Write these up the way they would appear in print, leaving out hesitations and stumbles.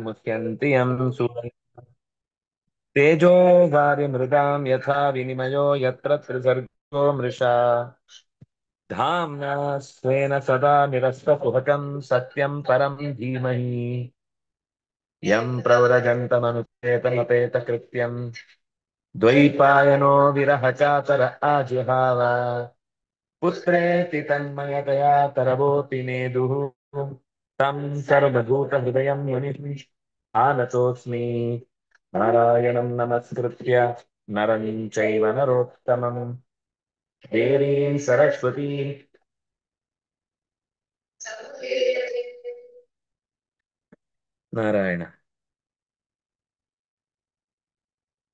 मुह्यन्ति यं सूरयः तेजो वारिमृदां यथा विनिमयो यत्र त्रिसर्गो मृषा धाम्ना स्वेन सदा निरस्तकुहकं सत्यं परं धीमहि यं प्रव्रजन्तमनुपेतमपेतकृत्यं द्वैपायनो विरहकातर आजिहाव पुत्रेति तन्मयतया तरवोऽपि नेदुः तं सर्वभूतहृदयं मुनिम् आनतोऽस्मि नारायणं नमस्कृत्य नरं चैव नरोत्तमं देवीं सरस्वती ನಾರಾಯಣ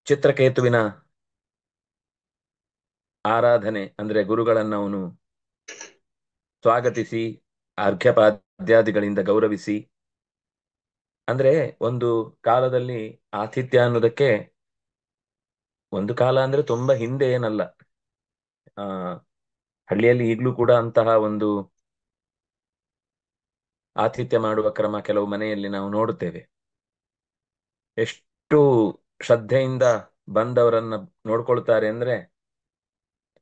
ಚಿತ್ರಕೇತುವಿನ ಆರಾಧನೆ ಅಂದ್ರೆ ಗುರುಗಳನ್ನ ಅವನು ಸ್ವಾಗತಿಸಿ ಅರ್ಘ್ಯಪಾದ್ಯಾದಿಗಳಿಂದ ಗೌರವಿಸಿ ಅಂದ್ರೆ ಒಂದು ಕಾಲದಲ್ಲಿ ಆತಿಥ್ಯ ಅನ್ನೋದಕ್ಕೆ ಒಂದು ಕಾಲ ಅಂದ್ರೆ ತುಂಬಾ ಹಿಂದೆ ಏನಲ್ಲ. ಆ ಹಳ್ಳಿಯಲ್ಲಿ ಈಗಲೂ ಕೂಡ ಅಂತಹ ಒಂದು ಆತಿಥ್ಯ ಮಾಡುವ ಕ್ರಮ ಕೆಲವು ಮನೆಯಲ್ಲಿ ನಾವು ನೋಡುತ್ತೇವೆ. ಎಷ್ಟು ಶ್ರದ್ಧೆಯಿಂದ ಬಂದವರನ್ನ ನೋಡ್ಕೊಳ್ತಾರೆ ಅಂದ್ರೆ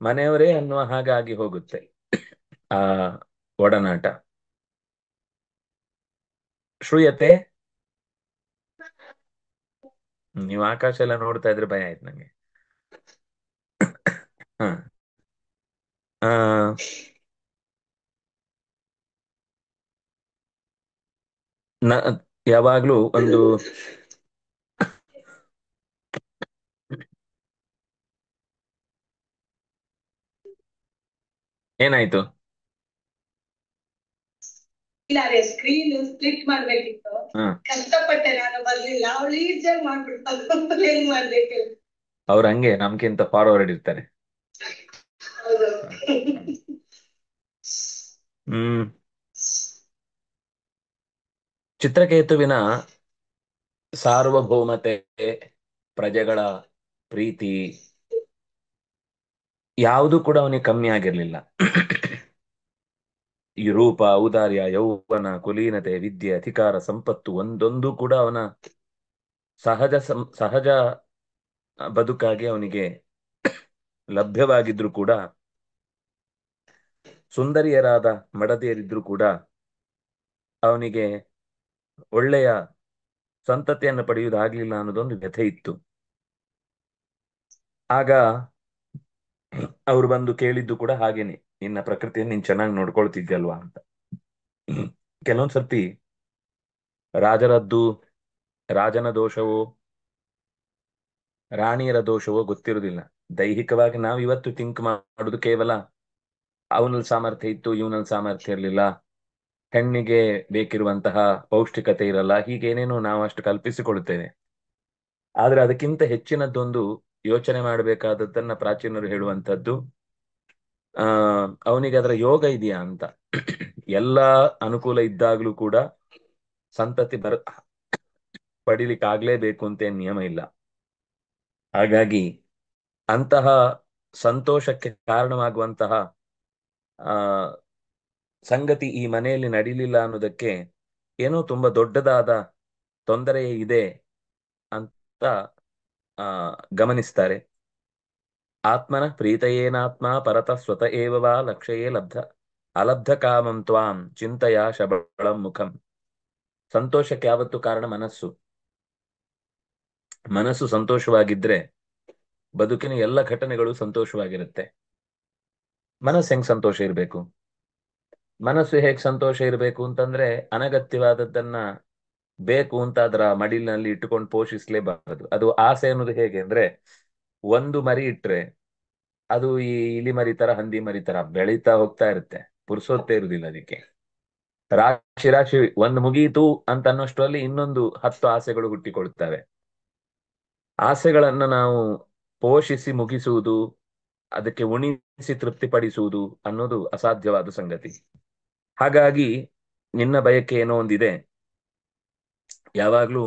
ಮನೆಯವರೇ ಅನ್ನುವ ಹಾಗಾಗಿ ಹೋಗುತ್ತೆ ಆ ಒಡನಾಟ. ಶ್ರೂಯತೆ. ನೀವು ಆಕಾಶ ಎಲ್ಲ ನೋಡ್ತಾ ಇದ್ರೆ ಭಯ ಆಯ್ತು ನಂಗೆ. ಹ ಆ, ನ ಯಾವಾಗ್ಲೂ ಒಂದು ಏನಾಯ್ತು? ಇಲ್ಲ ರೀ ಸ್ಕ್ರೀನ್ ಸ್ಪ್ಲಿಟ್ ಮಾಡ್ಬೇಕಿತ್ತು. ಕಷ್ಟಪಟ್ಟೆ ನಾನು ಬರ್ಲಿಲ್ಲ, ಅವಳು ಈಸಿಯಾಗಿ ಮಾಡ್ಬಿಡ್ತಾಳೆ. ಏನ್ ಮಾಡ್ಬೇಕು? ಅವ್ರು ಹಂಗೆ ನಮ್ಗಿಂತ ಫಾರ್ವರ್ಡ್ ಇರ್ತಾರೆ. ಹೌದು. ಹ್ಮ್ ಚಿತ್ರಕೇತುವಿನ ಸಾರ್ವಭೌಮತೆ, ಪ್ರಜೆಗಳ ಪ್ರೀತಿ ಯಾವುದು ಕೂಡ ಅವನಿಗೆ ಕಮ್ಮಿ ಆಗಿರ್ಲಿಲ್ಲ. ಈ ರೂಪ, ಔದಾರ್ಯ, ಯೌವನ, ಕುಲೀನತೆ, ವಿದ್ಯೆ, ಅಧಿಕಾರ, ಸಂಪತ್ತು ಒಂದೊಂದು ಕೂಡ ಅವನ ಸಹಜ ಬದುಕಾಗಿ ಅವನಿಗೆ ಲಭ್ಯವಾಗಿದ್ರು ಕೂಡ, ಸುಂದರಿಯರಾದ ಮಡದಿಯರಿದ್ರು ಕೂಡ ಅವನಿಗೆ ಒಳ್ಳೆಯ ಸಂತತಿಯನ್ನು ಪಡೆಯುವುದಾಗ್ಲಿಲ್ಲ ಅನ್ನೋದೊಂದು ವ್ಯಥೆ ಇತ್ತು. ಆಗ ಅವ್ರು ಬಂದು ಕೇಳಿದ್ದು ಕೂಡ ಹಾಗೇನೆ, ನಿನ್ನ ಪ್ರಕೃತಿಯನ್ನು ನೀನ್ ಚೆನ್ನಾಗಿ ನೋಡ್ಕೊಳ್ತಿದ್ಯಲ್ವಾ ಅಂತ. ಕೆಲವೊಂದ್ ಸರ್ತಿ ರಾಜರದ್ದು, ರಾಜನ ದೋಷವೋ ರಾಣಿಯರ ದೋಷವೋ ಗೊತ್ತಿರುವುದಿಲ್ಲ. ದೈಹಿಕವಾಗಿ ನಾವು ಇವತ್ತು ಥಿಂಕ್ ಮಾಡುದು ಕೇವಲ ಅವನಲ್ಲಿ ಸಾಮರ್ಥ್ಯ ಇತ್ತು, ಇವನಲ್ಲಿ ಸಾಮರ್ಥ್ಯ ಇರಲಿಲ್ಲ, ಹೆಣ್ಣಿಗೆ ಬೇಕಿರುವಂತಹ ಪೌಷ್ಟಿಕತೆ ಇರಲ್ಲ, ಹೀಗೇನೇನು ನಾವು ಅಷ್ಟು ಕಲ್ಪಿಸಿಕೊಳ್ಳುತ್ತೇವೆ. ಆದ್ರೆ ಅದಕ್ಕಿಂತ ಹೆಚ್ಚಿನದ್ದೊಂದು ಯೋಚನೆ ಮಾಡಬೇಕಾದದ್ದನ್ನ ಪ್ರಾಚೀನರು ಹೇಳುವಂತದ್ದು, ಆ ಅವನಿಗೆ ಅದರ ಯೋಗ ಇದೆಯಾ ಅಂತ. ಎಲ್ಲ ಅನುಕೂಲ ಇದ್ದಾಗ್ಲೂ ಕೂಡ ಸಂತತಿ ಪಡಿಲಿಕ್ಕೆ ಆಗ್ಲೇಬೇಕು ಅಂತ ಏನ್ ನಿಯಮ ಇಲ್ಲ. ಹಾಗಾಗಿ ಅಂತಹ ಸಂತೋಷಕ್ಕೆ ಕಾರಣವಾಗುವಂತಹ ಆ ಸಂಗತಿ ಈ ಮನೆಯಲ್ಲಿ ನಡೀಲಿಲ್ಲ ಅನ್ನೋದಕ್ಕೆ ಏನೋ ತುಂಬಾ ದೊಡ್ಡದಾದ ತೊಂದರೆ ಇದೆ ಅಂತ ಆ ಗಮನಿಸ್ತಾರೆ. ಆತ್ಮನ ಪ್ರೀತಯೇನಾತ್ಮ ಪರತ ಸ್ವತ ಏವ ವಾ ಲಕ್ಷ್ಯಯೇ ಲಬ್ಧ ಅಲಬ್ಧ ಕಾಮಂ ತ್ವಾಂ ಚಿಂತೆಯ ಶಬಳಂ ಮುಖಂ. ಸಂತೋಷಕ್ಕೆ ಯಾವತ್ತು ಕಾರಣ ಮನಸ್ಸು. ಮನಸ್ಸು ಸಂತೋಷವಾಗಿದ್ರೆ ಬದುಕಿನ ಎಲ್ಲ ಘಟನೆಗಳು ಸಂತೋಷವಾಗಿರುತ್ತೆ. ಮನಸ್ಸು ಹೆಂಗ್ ಸಂತೋಷ ಇರಬೇಕು? ಮನಸ್ಸು ಹೇಗ್ ಸಂತೋಷ ಇರಬೇಕು ಅಂತಂದ್ರೆ ಅನಗತ್ಯವಾದದ್ದನ್ನ ಬೇಕು ಅಂತ ಅದರ ಮಡಿಲಿನಲ್ಲಿ ಇಟ್ಟುಕೊಂಡು ಪೋಷಿಸ್ಲೇಬಾರದು. ಅದು ಆಸೆ ಅನ್ನೋದು ಹೇಗೆ ಅಂದ್ರೆ, ಒಂದು ಮರಿ ಇಟ್ರೆ ಅದು ಈ ಇಲಿ ಮರಿ ತರ, ಹಂದಿ ಮರಿ ತರ ಬೆಳೀತಾ ಹೋಗ್ತಾ ಇರುತ್ತೆ, ಪುರ್ಸೊತ್ತೇ ಇರುದಿಲ್ಲ ಅದಕ್ಕೆ. ರಾಶಿ ರಾಶಿ ಒಂದು ಮುಗೀತು ಅಂತ ಅನ್ನೋಷ್ಟರಲ್ಲಿ ಇನ್ನೊಂದು 10 ಆಸೆಗಳು ಹುಟ್ಟಿಕೊಳ್ತವೆ. ಆಸೆಗಳನ್ನ ನಾವು ಪೋಷಿಸಿ ಮುಗಿಸುವುದು, ಅದಕ್ಕೆ ಉಣಿಸಿ ತೃಪ್ತಿಪಡಿಸುವುದು ಅನ್ನೋದು ಅಸಾಧ್ಯವಾದ ಸಂಗತಿ. ಹಾಗಾಗಿ ನಿನ್ನ ಬಯಕೆ ಏನೋ ಒಂದಿದೆ, ಯಾವಾಗ್ಲೂ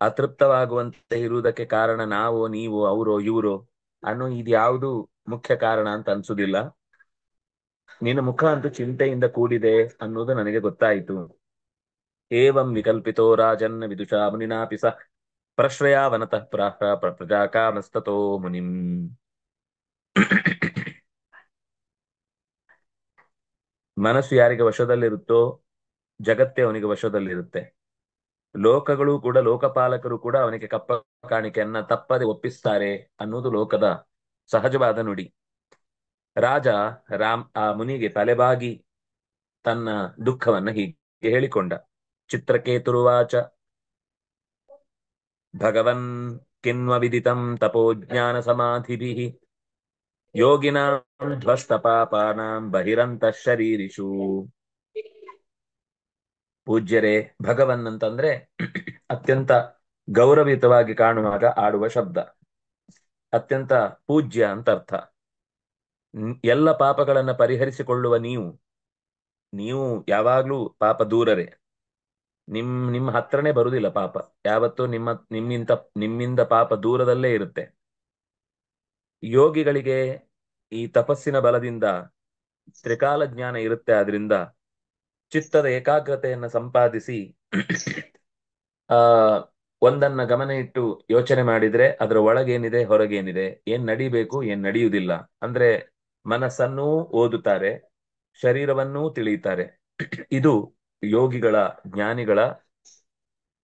ಅತೃಪ್ತವಾಗುವಂತೆ ಇರುವುದಕ್ಕೆ ಕಾರಣ ನಾವೋ ನೀವೋ ಅವರೋ ಇವರೋ ಅನ್ನೋ ಇದ್ಯಾವುದು ಮುಖ್ಯ ಕಾರಣ ಅಂತ ಅನ್ಸುದಿಲ್ಲ. ನಿನ್ನ ಮುಖ ಅಂತೂ ಚಿಂತೆಯಿಂದ ಕೂಡಿದೆ ಅನ್ನೋದು ನನಗೆ ಗೊತ್ತಾಯಿತು. ಏವಂ ವಿಕಲ್ಪಿತೋ ರಾಜನ್ ವಿದುಷಾ ಮುನಿನಾಪಿ ಸ ಪ್ರಶ್ರಯಾವನತಃ ಪ್ರಾಹ ಪ್ರಜಾಕಾಮಸ್ತತೋ ಮುನಿಂ. ಮನಸ್ಸು ಯಾರಿಗೆ ವಶದಲ್ಲಿರುತ್ತೋ ಜಗತ್ತೇ ಅವನಿಗೆ ವಶದಲ್ಲಿರುತ್ತೆ. ಲೋಕಗಳು ಕೂಡ, ಲೋಕಪಾಲಕರು ಕೂಡ ಅವನಿಗೆ ಕಪ್ಪ ಕಾಣಿಕೆಯನ್ನ ತಪ್ಪದೆ ಒಪ್ಪಿಸ್ತಾರೆ ಅನ್ನುವುದು ಲೋಕದ ಸಹಜವಾದ ನುಡಿ. ರಾಜ ಆ ಮುನಿಗೆ ತಲೆಬಾಗಿ ತನ್ನ ದುಃಖವನ್ನ ಹೀಗೆ ಹೇಳಿಕೊಂಡ. ಚಿತ್ರಕೇತುರುವಾಚ ಭಗವನ್ ಕಿನ್ವ ವಿದಿತಂ ತಪೋಜ್ಞಾನ ಸಮಾಧಿಭಿಃ ಯೋಗಿನಾಂ ಧ್ವಸ್ತ ಪಾಪಾನಾಂ ಬಹಿರಂತ ಶರೀರಿಷು. ಪೂಜ್ಯರೇ, ಭಗವನ್ ಅಂತಂದ್ರೆ ಅತ್ಯಂತ ಗೌರವಿತವಾಗಿ ಕಾಣುವಾಗ ಆಡುವ ಶಬ್ದ, ಅತ್ಯಂತ ಪೂಜ್ಯ ಅಂತ ಅರ್ಥ. ಎಲ್ಲ ಪಾಪಗಳನ್ನ ಪರಿಹರಿಸಿಕೊಳ್ಳುವ ನೀವು ಯಾವಾಗ್ಲೂ ಪಾಪ ದೂರರೇ. ನಿಮ್ಮ ಹತ್ರನೇ ಬರುವುದಿಲ್ಲ ಪಾಪ, ಯಾವತ್ತೂ ನಿಮ್ಮಿಂದ ಪಾಪ ದೂರದಲ್ಲೇ ಇರುತ್ತೆ. ಯೋಗಿಗಳಿಗೆ ಈ ತಪಸ್ಸಿನ ಬಲದಿಂದ ತ್ರಿಕಾಲ ಜ್ಞಾನ ಇರುತ್ತೆ. ಆದ್ರಿಂದ ಚಿತ್ತದ ಏಕಾಗ್ರತೆಯನ್ನು ಸಂಪಾದಿಸಿ ಆ ಒಂದನ್ನ ಗಮನ ಇಟ್ಟು ಯೋಚನೆ ಮಾಡಿದ್ರೆ ಅದರ ಒಳಗೇನಿದೆ ಹೊರಗೇನಿದೆ, ಏನ್ ನಡಿಬೇಕು ಏನ್ ನಡೆಯುವುದಿಲ್ಲ ಅಂದ್ರೆ ಮನಸ್ಸನ್ನೂ ಓದುತ್ತಾರೆ, ಶರೀರವನ್ನೂ ತಿಳಿಯುತ್ತಾರೆ. ಇದು ಯೋಗಿಗಳ, ಜ್ಞಾನಿಗಳ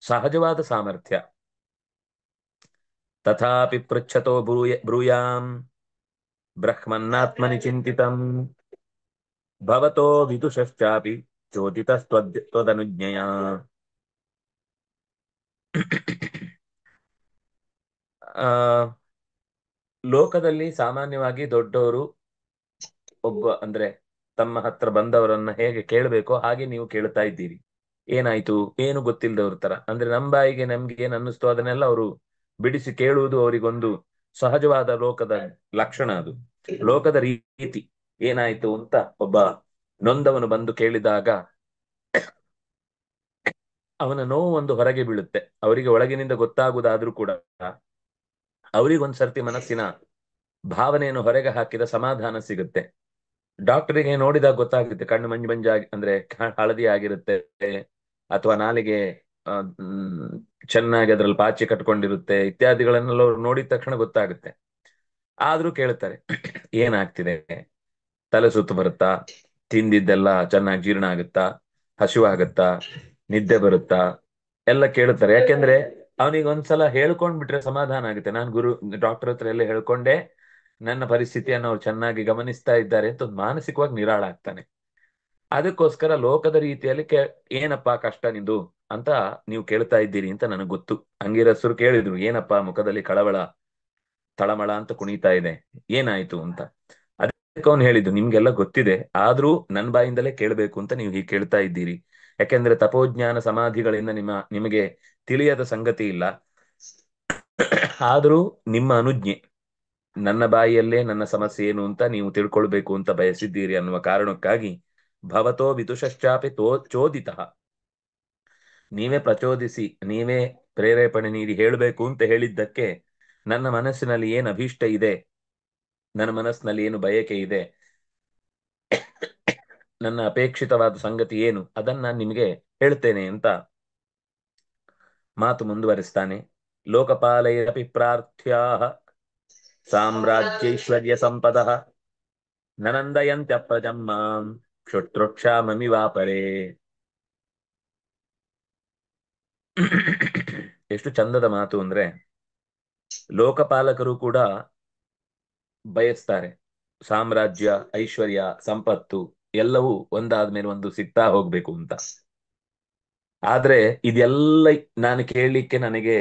ಸಹಜವಾದ ಸಾಮರ್ಥ್ಯ. ತಥಾಪಿ ಪೃಚ್ಛತೋ ಬ್ರೂಯಾಂ ಬ್ರಹ್ಮನ್ನಾತ್ಮನಿ ಚಿಂತಿತಂ ಭವತೋ ವಿದುಷಶ್ಚಾಪಿ ಚೋದಿತಸ್ತ್ವದನುಜ್ಞೆಯ. ಆ ಲೋಕದಲ್ಲಿ ಸಾಮಾನ್ಯವಾಗಿ ದೊಡ್ಡವರು ಅಂದ್ರೆ ತಮ್ಮ ಹತ್ರ ಬಂದವರನ್ನ ಹೇಗೆ ಕೇಳಬೇಕೋ ಹಾಗೆ ನೀವು ಕೇಳ್ತಾ ಇದ್ದೀರಿ. ಏನಾಯ್ತು, ಏನು ಗೊತ್ತಿಲ್ಲದವ್ರ ತರ, ಅಂದ್ರೆ ನಮ್ಮ ಬಾಯಿಗೆ ನಮ್ಗೆ ಏನ್ ಅನ್ನಿಸ್ತೋ ಅದನ್ನೆಲ್ಲ ಅವರು ಬಿಡಿಸಿ ಕೇಳುವುದು ಅವರಿಗೊಂದು ಸಹಜವಾದ ಲೋಕದ ಲಕ್ಷಣ. ಅದು ಲೋಕದ ರೀತಿ. ಏನಾಯ್ತು ಅಂತ ಒಬ್ಬ ನೊಂದವನು ಬಂದು ಕೇಳಿದಾಗ ಅವನ ನೋವು ಒಂದು ಹೊರಗೆ ಬೀಳುತ್ತೆ. ಅವರಿಗೆ ಒಳಗಿನಿಂದ ಗೊತ್ತಾಗುವುದಾದ್ರೂ ಕೂಡ ಅವರಿಗೊಂದ್ಸರ್ತಿ ಮನಸ್ಸಿನ ಭಾವನೆಯನ್ನು ಹೊರಗೆ ಹಾಕಿದ ಸಮಾಧಾನ ಸಿಗುತ್ತೆ. ಡಾಕ್ಟರಿಗೆ ನೋಡಿದಾಗ ಗೊತ್ತಾಗುತ್ತೆ, ಕಣ್ಣು ಮಂಜು ಮಂಜಾಗಿ ಅಂದ್ರೆ ಹಳದಿ ಆಗಿರುತ್ತೆ, ಅಥವಾ ನಾಲಿಗೆ ಚೆನ್ನಾಗಿ ಅದ್ರಲ್ಲಿ ಪಾಚಿ ಕಟ್ಕೊಂಡಿರುತ್ತೆ, ಇತ್ಯಾದಿಗಳನ್ನೆಲ್ಲ ಅವ್ರು ನೋಡಿದ ತಕ್ಷಣ ಗೊತ್ತಾಗುತ್ತೆ. ಆದ್ರೂ ಕೇಳ್ತಾರೆ, ಏನಾಗ್ತಿದೆ, ತಲೆ ಸುತ್ತು ಬರುತ್ತಾ, ತಿಂದಿದ್ದೆಲ್ಲ ಚೆನ್ನಾಗಿ ಜೀರ್ಣ ಆಗುತ್ತಾ, ಹಸಿವಾಗುತ್ತಾ, ನಿದ್ದೆ ಬರುತ್ತಾ ಎಲ್ಲ ಕೇಳುತ್ತಾರೆ. ಯಾಕೆಂದ್ರೆ ಅವನಿಗೆ ಒಂದ್ಸಲ ಹೇಳ್ಕೊಂಡ್ಬಿಟ್ರೆ ಸಮಾಧಾನ ಆಗುತ್ತೆ. ನಾನು ಡಾಕ್ಟರ್ ಹತ್ರ ಎಲ್ಲ ಹೇಳ್ಕೊಂಡೆ, ನನ್ನ ಪರಿಸ್ಥಿತಿಯನ್ನು ಅವ್ರು ಚೆನ್ನಾಗಿ ಗಮನಿಸ್ತಾ ಇದ್ದಾರೆ ಅಂತ ಒಂದು ಮಾನಸಿಕವಾಗಿ ನಿರಾಳ ಆಗ್ತಾನೆ. ಅದಕ್ಕೋಸ್ಕರ ಲೋಕದ ರೀತಿಯಲ್ಲಿ ಏನಪ್ಪಾ ಕಷ್ಟ ನಿಂದು ಅಂತ ನೀವು ಕೇಳ್ತಾ ಇದ್ದೀರಿ ಅಂತ ನನಗೆ ಗೊತ್ತು. ಅಂಗಿರಸರು ಕೇಳಿದ್ರು, ಏನಪ್ಪಾ ಮುಖದಲ್ಲಿ ಕಳವಳ ತಳಮಳ ಅಂತ ಕುಣಿತಾ ಇದೆ, ಏನಾಯ್ತು ಅಂತ. ಅದಕ್ಕೆ ಅವನು ಹೇಳಿದ್ದು, ನಿಮ್ಗೆಲ್ಲ ಗೊತ್ತಿದೆ, ಆದ್ರೂ ನನ್ನ ಬಾಯಿಂದಲೇ ಕೇಳಬೇಕು ಅಂತ ನೀವು ಹೀಗೆ ಕೇಳ್ತಾ ಇದ್ದೀರಿ. ಯಾಕೆಂದ್ರೆ ತಪೋಜ್ಞಾನ ಸಮಾಧಿಗಳಿಂದ ನಿಮಗೆ ತಿಳಿಯದ ಸಂಗತಿ ಇಲ್ಲ. ಆದ್ರೂ ನಿಮ್ಮ ಅನುಜ್ಞೆ, ನನ್ನ ಬಾಯಿಯಲ್ಲೇ ನನ್ನ ಸಮಸ್ಯೆ ಏನು ಅಂತ ನೀವು ತಿಳ್ಕೊಳ್ಬೇಕು ಅಂತ ಬಯಸಿದ್ದೀರಿ ಅನ್ನುವ ಕಾರಣಕ್ಕಾಗಿ ಭವತೋ ವಿದುಷಶ್ಚಾಪಿ ಚೋದಿತ, ನೀವೇ ಪ್ರಚೋದಿಸಿ, ನೀವೇ ಪ್ರೇರೇಪಣೆ ನೀಡಿ ಹೇಳಬೇಕು ಅಂತ ಹೇಳಿದ್ದಕ್ಕೆ ನನ್ನ ಮನಸ್ಸಿನಲ್ಲಿ ಏನು ಅಭೀಷ್ಟ ಇದೆ, ನನ್ನ ಮನಸ್ಸಿನಲ್ಲಿ ಏನು ಬಯಕೆ ಇದೆ, ನನ್ನ ಅಪೇಕ್ಷಿತವಾದ ಸಂಗತಿ ಏನು, ಅದನ್ನ ನಾನು ನಿಮಗೆ ಹೇಳ್ತೇನೆ ಅಂತ ಮಾತು ಮುಂದುವರಿಸ್ತಾನೆ. ಲೋಕಪಾಲೈರಪಿ ಪ್ರಾರ್ಥ್ಯಾಃ ಸಾಮ್ರಾಜ್ಯೈಶ್ವರ್ಯ ಸಂಪದಃ ನನಂದಯಂತ್ಯಪ್ರಜಂ ಮಾಂ ಕ್ಷುತ್ರುಕ್ಷಾಮಮಿವಾಪರೇ. ಎಷ್ಟು ಚಂದದ ಮಾತು ಅಂದ್ರೆ, ಲೋಕಪಾಲಕರು ಕೂಡ ಬಯಸ್ತಾರೆ ಸಾಮ್ರಾಜ್ಯ, ಐಶ್ವರ್ಯ, ಸಂಪತ್ತು ಎಲ್ಲವೂ ಒಂದಾದ್ಮೇಲೆ ಒಂದು ಸಿಗ್ತಾ ಹೋಗ್ಬೇಕು ಅಂತ. ಆದ್ರೆ ಇದೆಲ್ಲ ನಾನು ಕೇಳಲಿಕ್ಕೆ ನನಗೆ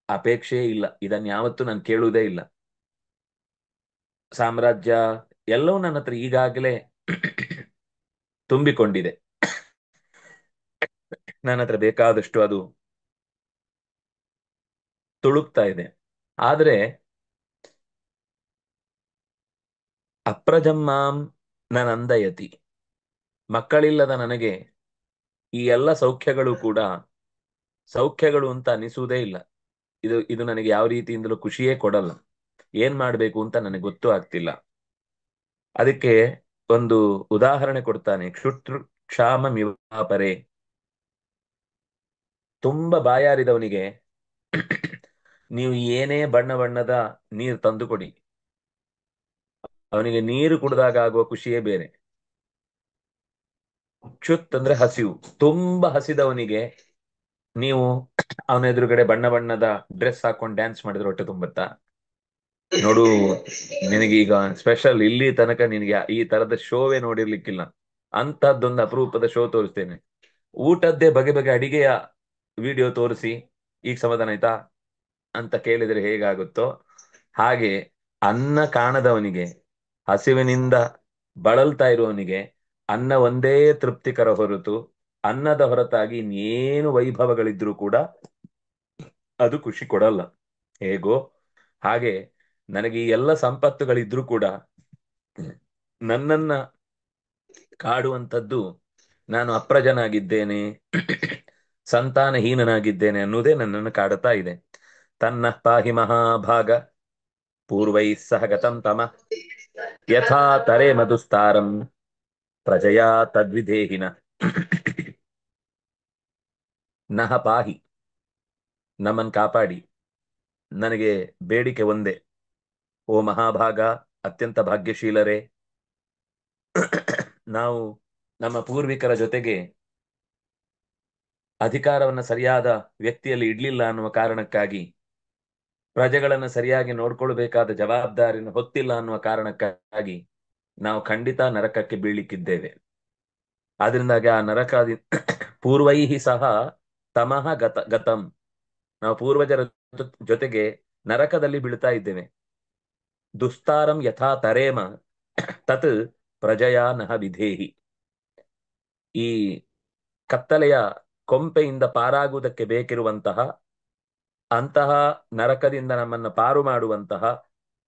ಅಪೇಕ್ಷೆ ಇಲ್ಲ, ಇದನ್ನ ಯಾವತ್ತೂ ನಾನು ಕೇಳುವುದೇ ಇಲ್ಲ. ಸಾಮ್ರಾಜ್ಯ ಎಲ್ಲವೂ ನನ್ನ ಹತ್ರ ಈಗಾಗಲೇ ತುಂಬಿಕೊಂಡಿದೆ, ನನ್ನ ಹತ್ರ ಬೇಕಾದಷ್ಟು ಅದು ತುಳುಕ್ತಾ ಇದೆ. ಆದ್ರೆ ಅಪ್ರಜಮ್ಮಾಂ ನನಂದಯತಿ, ಮಕ್ಕಳಿಲ್ಲದ ನನಗೆ ಈ ಎಲ್ಲ ಸೌಖ್ಯಗಳು ಕೂಡ ಸೌಖ್ಯಗಳು ಅಂತ ಅನಿಸುವುದೇ ಇಲ್ಲ. ಇದು ನನಗೆ ಯಾವ ರೀತಿಯಿಂದಲೂ ಖುಷಿಯೇ ಕೊಡಲ್ಲ. ಏನ್ ಮಾಡ್ಬೇಕು ಅಂತ ನನಗೆ ಗೊತ್ತೂ ಆಗ್ತಿಲ್ಲ. ಅದಕ್ಕೆ ಒಂದು ಉದಾಹರಣೆ ಕೊಡ್ತಾನೆ. ಕ್ಷುತ್ರು ಕ್ಷಾಮ ಮಿವಾಪರೆ, ತುಂಬಾ ಬಾಯಾರಿದವನಿಗೆ ನೀವು ಏನೇ ಬಣ್ಣ ಬಣ್ಣದ ನೀರು ತಂದು ಕೊಡಿ, ಅವನಿಗೆ ನೀರು ಕುಡಿದಾಗ ಆಗುವ ಖುಷಿಯೇ ಬೇರೆ. ಕ್ಷುತ್ ಅಂದ್ರೆ ಹಸಿವು. ತುಂಬಾ ಹಸಿದವನಿಗೆ ನೀವು ಅವನ ಎದುರುಗಡೆ ಬಣ್ಣ ಬಣ್ಣದ ಡ್ರೆಸ್ ಹಾಕೊಂಡು ಡ್ಯಾನ್ಸ್ ಮಾಡಿದ್ರೆ ಹೊಟ್ಟೆ ತುಂಬುತ್ತಾ? ನೋಡು, ನಿನಗೀಗ ಸ್ಪೆಷಲ್ ಇಲ್ಲಿ ತನಕ ನಿನಗೆ ಈ ತರದ ಶೋವೇ ನೋಡಿರ್ಲಿಕ್ಕಿಲ್ಲ, ಅಂತಹದ್ದೊಂದು ಅಪರೂಪದ ಶೋ ತೋರಿಸ್ತೇನೆ. ಊಟದ್ದೇ ಬಗೆ ಬಗೆ ಅಡಿಗೆಯ ವಿಡಿಯೋ ತೋರಿಸಿ ಈಗ ಸಮಾಧಾನ ಆಯ್ತಾ ಅಂತ ಕೇಳಿದ್ರೆ ಹೇಗಾಗುತ್ತೋ ಹಾಗೆ, ಅನ್ನ ಕಾಣದವನಿಗೆ, ಹಸಿವಿನಿಂದ ಬಳಲ್ತಾ ಇರುವವನಿಗೆ ಅನ್ನ ಒಂದೇ ತೃಪ್ತಿಕರ ಹೊರತು ಅನ್ನದ ಹೊರತಾಗಿ ಇನ್ನೇನು ವೈಭವಗಳಿದ್ರೂ ಕೂಡ ಅದು ಖುಷಿ ಕೊಡಲ್ಲ. ಹೇಗೋ ಹಾಗೆ ನನಗೆ ಈ ಎಲ್ಲ ಸಂಪತ್ತುಗಳಿದ್ರೂ ಕೂಡ ನನ್ನನ್ನ ಕಾಡುವಂಥದ್ದು ನಾನು ಅಪ್ರಜನಾಗಿದ್ದೇನೆ, ಸಂತಾನಹೀನನಾಗಿದ್ದೇನೆ ಅನ್ನುವುದೇ ನನ್ನನ್ನು ಕಾಡುತ್ತಾ ಇದೆ. ತನ್ನ ಪಾಹಿ ಮಹಾಭಾಗ ಪೂರ್ವೈ ಸಹ ಗತಂ ತಮ ಯಥಾ ತರೆ ಮಧುಸ್ತಾರಂ ಪ್ರಜಯಾ ತದ್ವಿಧೇಹಿನ ನಹ ಪಾಹಿ, ನಮ್ಮನ್ ಕಾಪಾಡಿ. ನನಗೆ ಬೇಡಿಕೆ ಒಂದೇ, ಓ ಮಹಾಭಾಗ, ಅತ್ಯಂತ ಭಾಗ್ಯಶೀಲರೇ, ನಾವು ನಮ್ಮ ಪೂರ್ವಿಕರ ಜೊತೆಗೆ ಅಧಿಕಾರವನ್ನು ಸರಿಯಾದ ವ್ಯಕ್ತಿಯಲ್ಲಿ ಇಡ್ಲಿಲ್ಲ ಅನ್ನುವ ಕಾರಣಕ್ಕಾಗಿ, ಪ್ರಜೆಗಳನ್ನು ಸರಿಯಾಗಿ ನೋಡ್ಕೊಳ್ಬೇಕಾದ ಜವಾಬ್ದಾರಿನ ಹೊತ್ತಿಲ್ಲ ಅನ್ನುವ ಕಾರಣಕ್ಕಾಗಿ ನಾವು ಖಂಡಿತ ನರಕಕ್ಕೆ ಬೀಳಿಕ್ಕಿದ್ದೇವೆ. ಆದ್ರಿಂದಾಗಿ ಆ ನರಕಾದಿ ಪೂರ್ವೈಹಿ ಸಹ ತಮಃ ಗತಂ, ನಾವು ಪೂರ್ವಜರ ಜೊತೆಗೆ ನರಕದಲ್ಲಿ ಬೀಳ್ತಾ ಇದ್ದೇವೆ. ದುಸ್ತಾರಂ ಯಥಾ ತರೇಮ ತತ್ ಪ್ರಜಯಾ ನಹ ವಿಧೇಹಿ, ಈ ಕತ್ತಲೆಯ ಕೊಂಪೆಯಿಂದ ಪಾರಾಗುವುದಕ್ಕೆ ಬೇಕಿರುವಂತಹ ಅಂತಹ ನರಕದಿಂದ ನಮ್ಮನ್ನು ಪಾರು ಮಾಡುವಂತಹ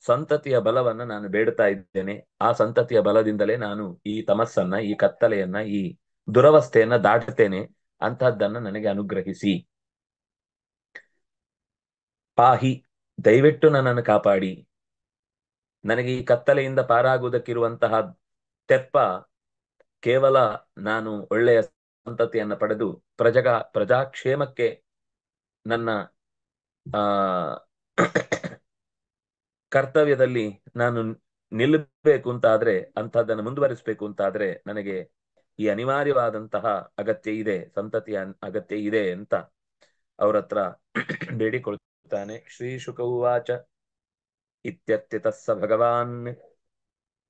ಸಂತತಿಯ ಬಲವನ್ನ ನಾನು ಬೇಡ್ತಾ ಇದ್ದೇನೆ. ಆ ಸಂತತಿಯ ಬಲದಿಂದಲೇ ನಾನು ಈ ತಮಸ್ಸನ್ನ, ಈ ಕತ್ತಲೆಯನ್ನ, ಈ ದುರವಸ್ಥೆಯನ್ನ ದಾಟುತ್ತೇನೆ. ಅಂತಹದ್ದನ್ನ ನನಗೆ ಅನುಗ್ರಹಿಸಿ. ಪಾಹಿ, ದಯವಿಟ್ಟು ನನ್ನನ್ನು ಕಾಪಾಡಿ. ನನಗೆ ಈ ಕತ್ತಲೆಯಿಂದ ಪಾರಾಗುವುದಕ್ಕಿರುವಂತಹ ತೆಪ್ಪ ಕೇವಲ ನಾನು ಒಳ್ಳೆಯ ಸಂತತಿಯನ್ನ ಪಡೆದು ಪ್ರಜಾಕ್ಷೇಮಕ್ಕೆ ನನ್ನ ಆ ಕರ್ತವ್ಯದಲ್ಲಿ ನಾನು ನಿಲ್ಲಬೇಕು ಅಂತಾದ್ರೆ, ಅಂತಹದ್ದನ್ನು ಮುಂದುವರಿಸಬೇಕು ಅಂತಾದ್ರೆ ನನಗೆ ಈ ಅನಿವಾರ್ಯವಾದಂತಹ ಅಗತ್ಯ ಇದೆ, ಸಂತತಿಯ ಅಗತ್ಯ ಇದೆ ಅಂತ ಅವ್ರ ಹತ್ರ ಬೇಡಿಕೊಳ್ತಾನೆ. ಶ್ರೀ ಶುಕ ಉವಾಚ ಇತ್ಯತ್ಯತಃ ಸ ಭಗವಾನ್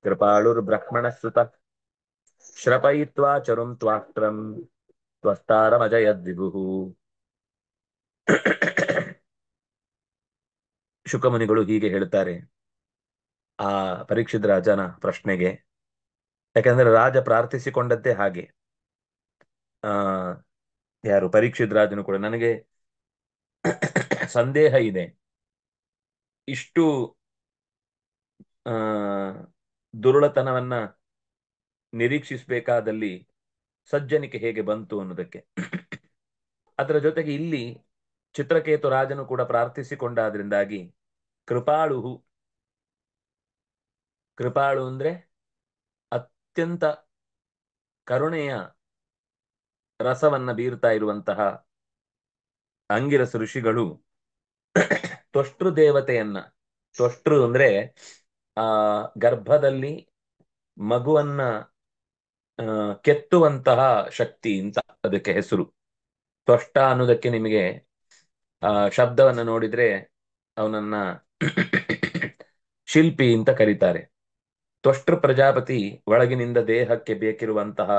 ಕೃಪಾಳುರ್ಬ್ರಹ್ಮಣ ಸುತ ಶ್ರಪಯಿತ್ವಾ ಚರುಂ ತ್ವಾಕ್ತ್ರಂ ತ್ವಸ್ತಾರಮಜಯದ್ವಿಭುಃ. ಶುಕಮುನಿಗಳು ಹೀಗೆ ಹೇಳ್ತಾರೆ ಆ ಪರೀಕ್ಷಿತ್ ರಾಜನ ಪ್ರಶ್ನೆಗೆ. ಯಾಕಂದ್ರೆ ರಾಜ ಪ್ರಾರ್ಥಿಸಿಕೊಂಡದ್ದೇ ಹಾಗೆ. ಆ ಯಾರು ಪರೀಕ್ಷಿತ್ ರಾಜನು ಕೂಡ ನನಗೆ ಸಂದೇಹ ಇದೆ, ಇಷ್ಟು ಆ ದುರುಳತನವನ್ನ ನಿರೀಕ್ಷಿಸಬೇಕಾದಲ್ಲಿ ಸಜ್ಜನಿಕೆ ಹೇಗೆ ಬಂತು ಅನ್ನೋದಕ್ಕೆ. ಅದರ ಜೊತೆಗೆ ಇಲ್ಲಿ ಚಿತ್ರಕೇತು ರಾಜನು ಕೂಡ ಪ್ರಾರ್ಥಿಸಿಕೊಂಡಾದ್ರಿಂದಾಗಿ ಕೃಪಾಳು, ಕೃಪಾಳು ಅಂದ್ರೆ ಅತ್ಯಂತ ಕರುಣೆಯ ರಸವನ್ನ ಬೀರ್ತಾ ಇರುವಂತಹ ಅಂಗಿರಸ ಋಷಿಗಳು ತ್ವಷ್ಟೃ ದೇವತೆಯನ್ನ, ತ್ವಷ್ಟೃ ಅಂದ್ರೆ ಆ ಗರ್ಭದಲ್ಲಿ ಮಗುವನ್ನ ಕೆತ್ತುವಂತಹ ಶಕ್ತಿ ಅಂತ ಅದಕ್ಕೆ ಹೆಸರು. ತ್ವಷ್ಟ ಅನ್ನೋದಕ್ಕೆ ನಿಮಗೆ ಶಬ್ದವನ್ನ ನೋಡಿದ್ರೆ ಅವನನ್ನ ಶಿಲ್ಪಿ ಅಂತ ಕರೀತಾರೆ. ತ್ವಷ್ಟೃ ಪ್ರಜಾಪತಿ ಒಳಗಿನಿಂದ ದೇಹಕ್ಕೆ ಬೇಕಿರುವಂತಹ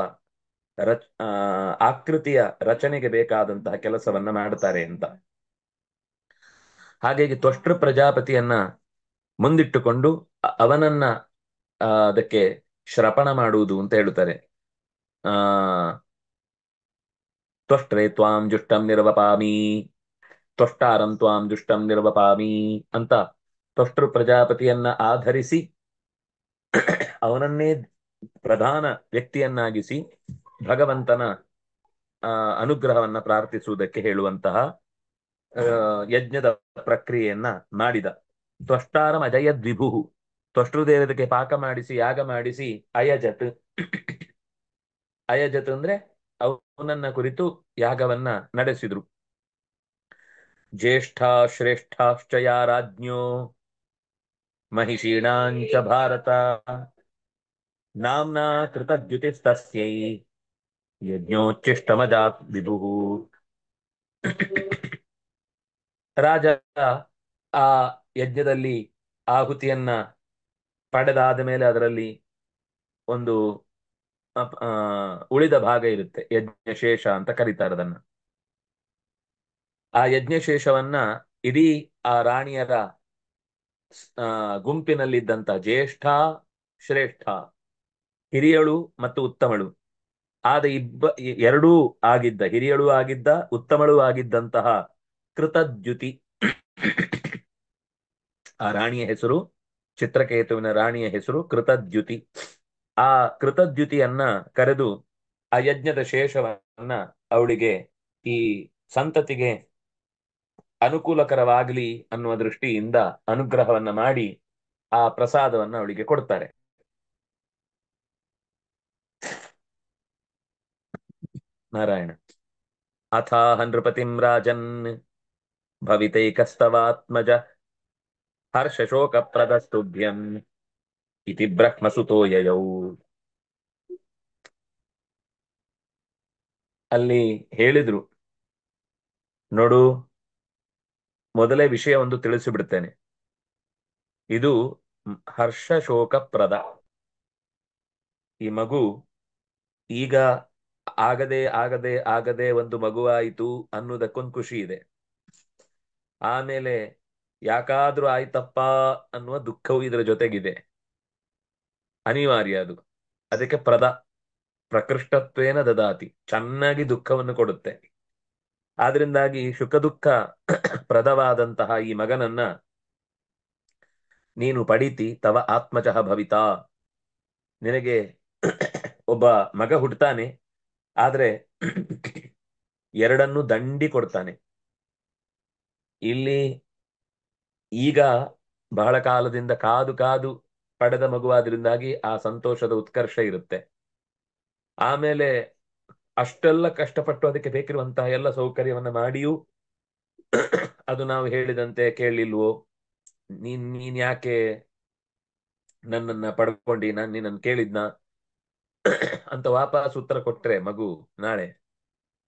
ಆಕೃತಿಯ ರಚನೆಗೆ ಬೇಕಾದಂತಹ ಕೆಲಸವನ್ನ ಮಾಡ್ತಾರೆ ಅಂತ. ಹಾಗಾಗಿ ತ್ವಷ್ಟೃ ಪ್ರಜಾಪತಿಯನ್ನ ಮುಂದಿಟ್ಟುಕೊಂಡು ಅವನನ್ನ ಅದಕ್ಕೆ ಶ್ರಪಣ ಮಾಡುವುದು ಅಂತ ಹೇಳುತ್ತಾರೆ. ಆ ತ್ವಷ್ಟ್ರೇ ತ್ವಾಂ ಜುಷ್ಟಂ ನಿರ್ವಪಾಮಿ, ತ್ವಷ್ಟಾರಂ ತ್ವಾಂ ಜುಷ್ಟಂ ನಿರ್ವಪಾಮಿ ಅಂತ ತ್ವಷ್ಟೃ ಪ್ರಜಾಪತಿಯನ್ನ ಆಧರಿಸಿ ಅವನನ್ನೇ ಪ್ರಧಾನ ವ್ಯಕ್ತಿಯನ್ನಾಗಿಸಿ ಭಗವಂತನ ಅನುಗ್ರಹವನ್ನ ಪ್ರಾರ್ಥಿಸುವುದಕ್ಕೆ ಹೇಳುವಂತಹ ಯಜ್ಞದ ಪ್ರಕ್ರಿಯೆಯನ್ನ ಮಾಡಿದ. ತ್ವಷ್ಟಾರಂ ಅಜಯದ್ ವಿಭು, ತ್ವಷ್ಟೃದೇವತೆಗೆ ಪಾಕ ಮಾಡಿಸಿ ಯಾಗ ಮಾಡಿಸಿ ಅಯಜತ್, ಅಯಜತ್ ಅಂದ್ರೆ ಅವನನ್ನ ಕುರಿತು ಯಾಗವನ್ನ ನಡೆಸಿದ್ರು. ಜ್ಯೇಷ್ಠಾ ಶ್ರೇಷ್ಠಾಶ್ಚ ಯಾ ರಾಜ್ಞೋ महिषीणाञ्च भारत नाम्ना कृतद्युतिस्तस्यै यज्ञोಚ್ಚಿಷ್ಟಮಜಾತ್ ವಿಭುಃ. ರಾಜ ಆ ಯಜ್ಞದಲ್ಲಿ ಆಹುತಿಯನ್ನ ಪಡೆದಾದ ಮೇಲೆ ಅದರಲ್ಲಿ ಒಂದು ಉಳಿದ ಭಾಗ ಇರುತ್ತೆ, ಯಜ್ಞಶೇಷ ಅಂತ ಕರೀತಾರೆ ಅದನ್ನ. ಆ ಯಜ್ಞಶೇಷವನ್ನ ಇಡೀ ಆ ರಾಣಿಯರ ಗುಂಪಿನಲ್ಲಿದ್ದಂತ ಜ್ಯೇಷ್ಠ ಶ್ರೇಷ್ಠ, ಹಿರಿಯಳು ಮತ್ತು ಉತ್ತಮಳು ಆದ ಎರಡೂ ಆಗಿದ್ದ, ಹಿರಿಯಳು ಆಗಿದ್ದ ಉತ್ತಮಳು ಆಗಿದ್ದಂತಹ ಕೃತದ್ಯುತಿ, ಆ ರಾಣಿಯ ಹೆಸರು, ಚಿತ್ರಕೇತುವಿನ ರಾಣಿಯ ಹೆಸರು ಕೃತದ್ಯುತಿ. ಆ ಕೃತದ್ಯುತಿಯನ್ನ ಕರೆದು ಆ ಯಜ್ಞದ ಶೇಷವನ್ನ ಅವಳಿಗೆ ಈ ಸಂತತಿಗೆ ಅನುಕೂಲಕರವಾಗಲಿ ಅನ್ನುವ ದೃಷ್ಟಿಯಿಂದ ಅನುಗ್ರಹವನ್ನ ಮಾಡಿ ಆ ಪ್ರಸಾದವನ್ನ ಅವಳಿಗೆ ಕೊಡ್ತಾರೆ. ನಾರಾಯಣ. ಅಥಾಹ ನೃಪತಿಂ ರಾಜನ್ ಭವಿತೈಕಸ್ತವಾತ್ಮಜ ಹರ್ಷಶೋಕ ಪ್ರದಸ್ತುಭ್ಯಂ ಇತಿ ಬ್ರಹ್ಮಸುತೋ ಯಯೌ. ಅಲ್ಲಿ ಹೇಳಿದ್ರು, ನೋಡು, ಮೊದಲೇ ವಿಷಯ ಒಂದು ತಿಳಿಸಿಬಿಡ್ತೇನೆ. ಇದು ಹರ್ಷಶೋಕಪ್ರದ. ಈ ಮಗು ಈಗ ಆಗದೆ ಆಗದೆ ಆಗದೆ ಒಂದು ಮಗುವಾಯಿತು ಅನ್ನೋದಕ್ಕೊಂದು ಖುಷಿ ಇದೆ. ಆಮೇಲೆ ಯಾಕಾದ್ರೂ ಆಯ್ತಪ್ಪ ಅನ್ನುವ ದುಃಖವು ಇದರ ಜೊತೆಗಿದೆ. ಅನಿವಾರ್ಯ ಅದು. ಅದಕ್ಕೆ ಪ್ರಕೃಷ್ಟತ್ವೇನ ದದಾತಿ, ಚೆನ್ನಾಗಿ ದುಃಖವನ್ನು ಕೊಡುತ್ತೆ. ಆದ್ರಿಂದಾಗಿ ಸುಖ ದುಃಖ ಪ್ರದವಾದಂತಹ ಈ ಮಗನನ್ನ ನೀನು ಪಡೀತಿ, ತವ ಆತ್ಮಜಃ ಭವಿತಾ, ನಿನಗೆ ಒಬ್ಬ ಮಗ ಹುಟ್ಟುತ್ತಾನೆ. ಆದ್ರೆ ಎರಡನ್ನು ದಂಡಿ ಕೊಡ್ತಾನೆ. ಇಲ್ಲಿ ಈಗ ಬಹಳ ಕಾಲದಿಂದ ಕಾದು ಕಾದು ಪಡೆದ ಮಗುವಾದ್ರಿಂದಾಗಿ ಆ ಸಂತೋಷದ ಉತ್ಕರ್ಷ ಇರುತ್ತೆ. ಆಮೇಲೆ ಅಷ್ಟೆಲ್ಲ ಕಷ್ಟಪಟ್ಟು ಅದಕ್ಕೆ ಬೇಕಿರುವಂತಹ ಎಲ್ಲ ಸೌಕರ್ಯವನ್ನ ಮಾಡಿಯೂ ಅದು ನಾವು ಹೇಳಿದಂತೆ ಕೇಳಲಿಲ್ವೋ, ನೀನ್ ಯಾಕೆ ನನ್ನನ್ನ ಪಡ್ಕೊಂಡಿ, ನಾನು ನಿನ್ನನ್ನು ಕೇಳಿದ್ನ ಅಂತ ವಾಪಸ್ ಉತ್ತರ ಕೊಟ್ರೆ ಮಗು ನಾಳೆ,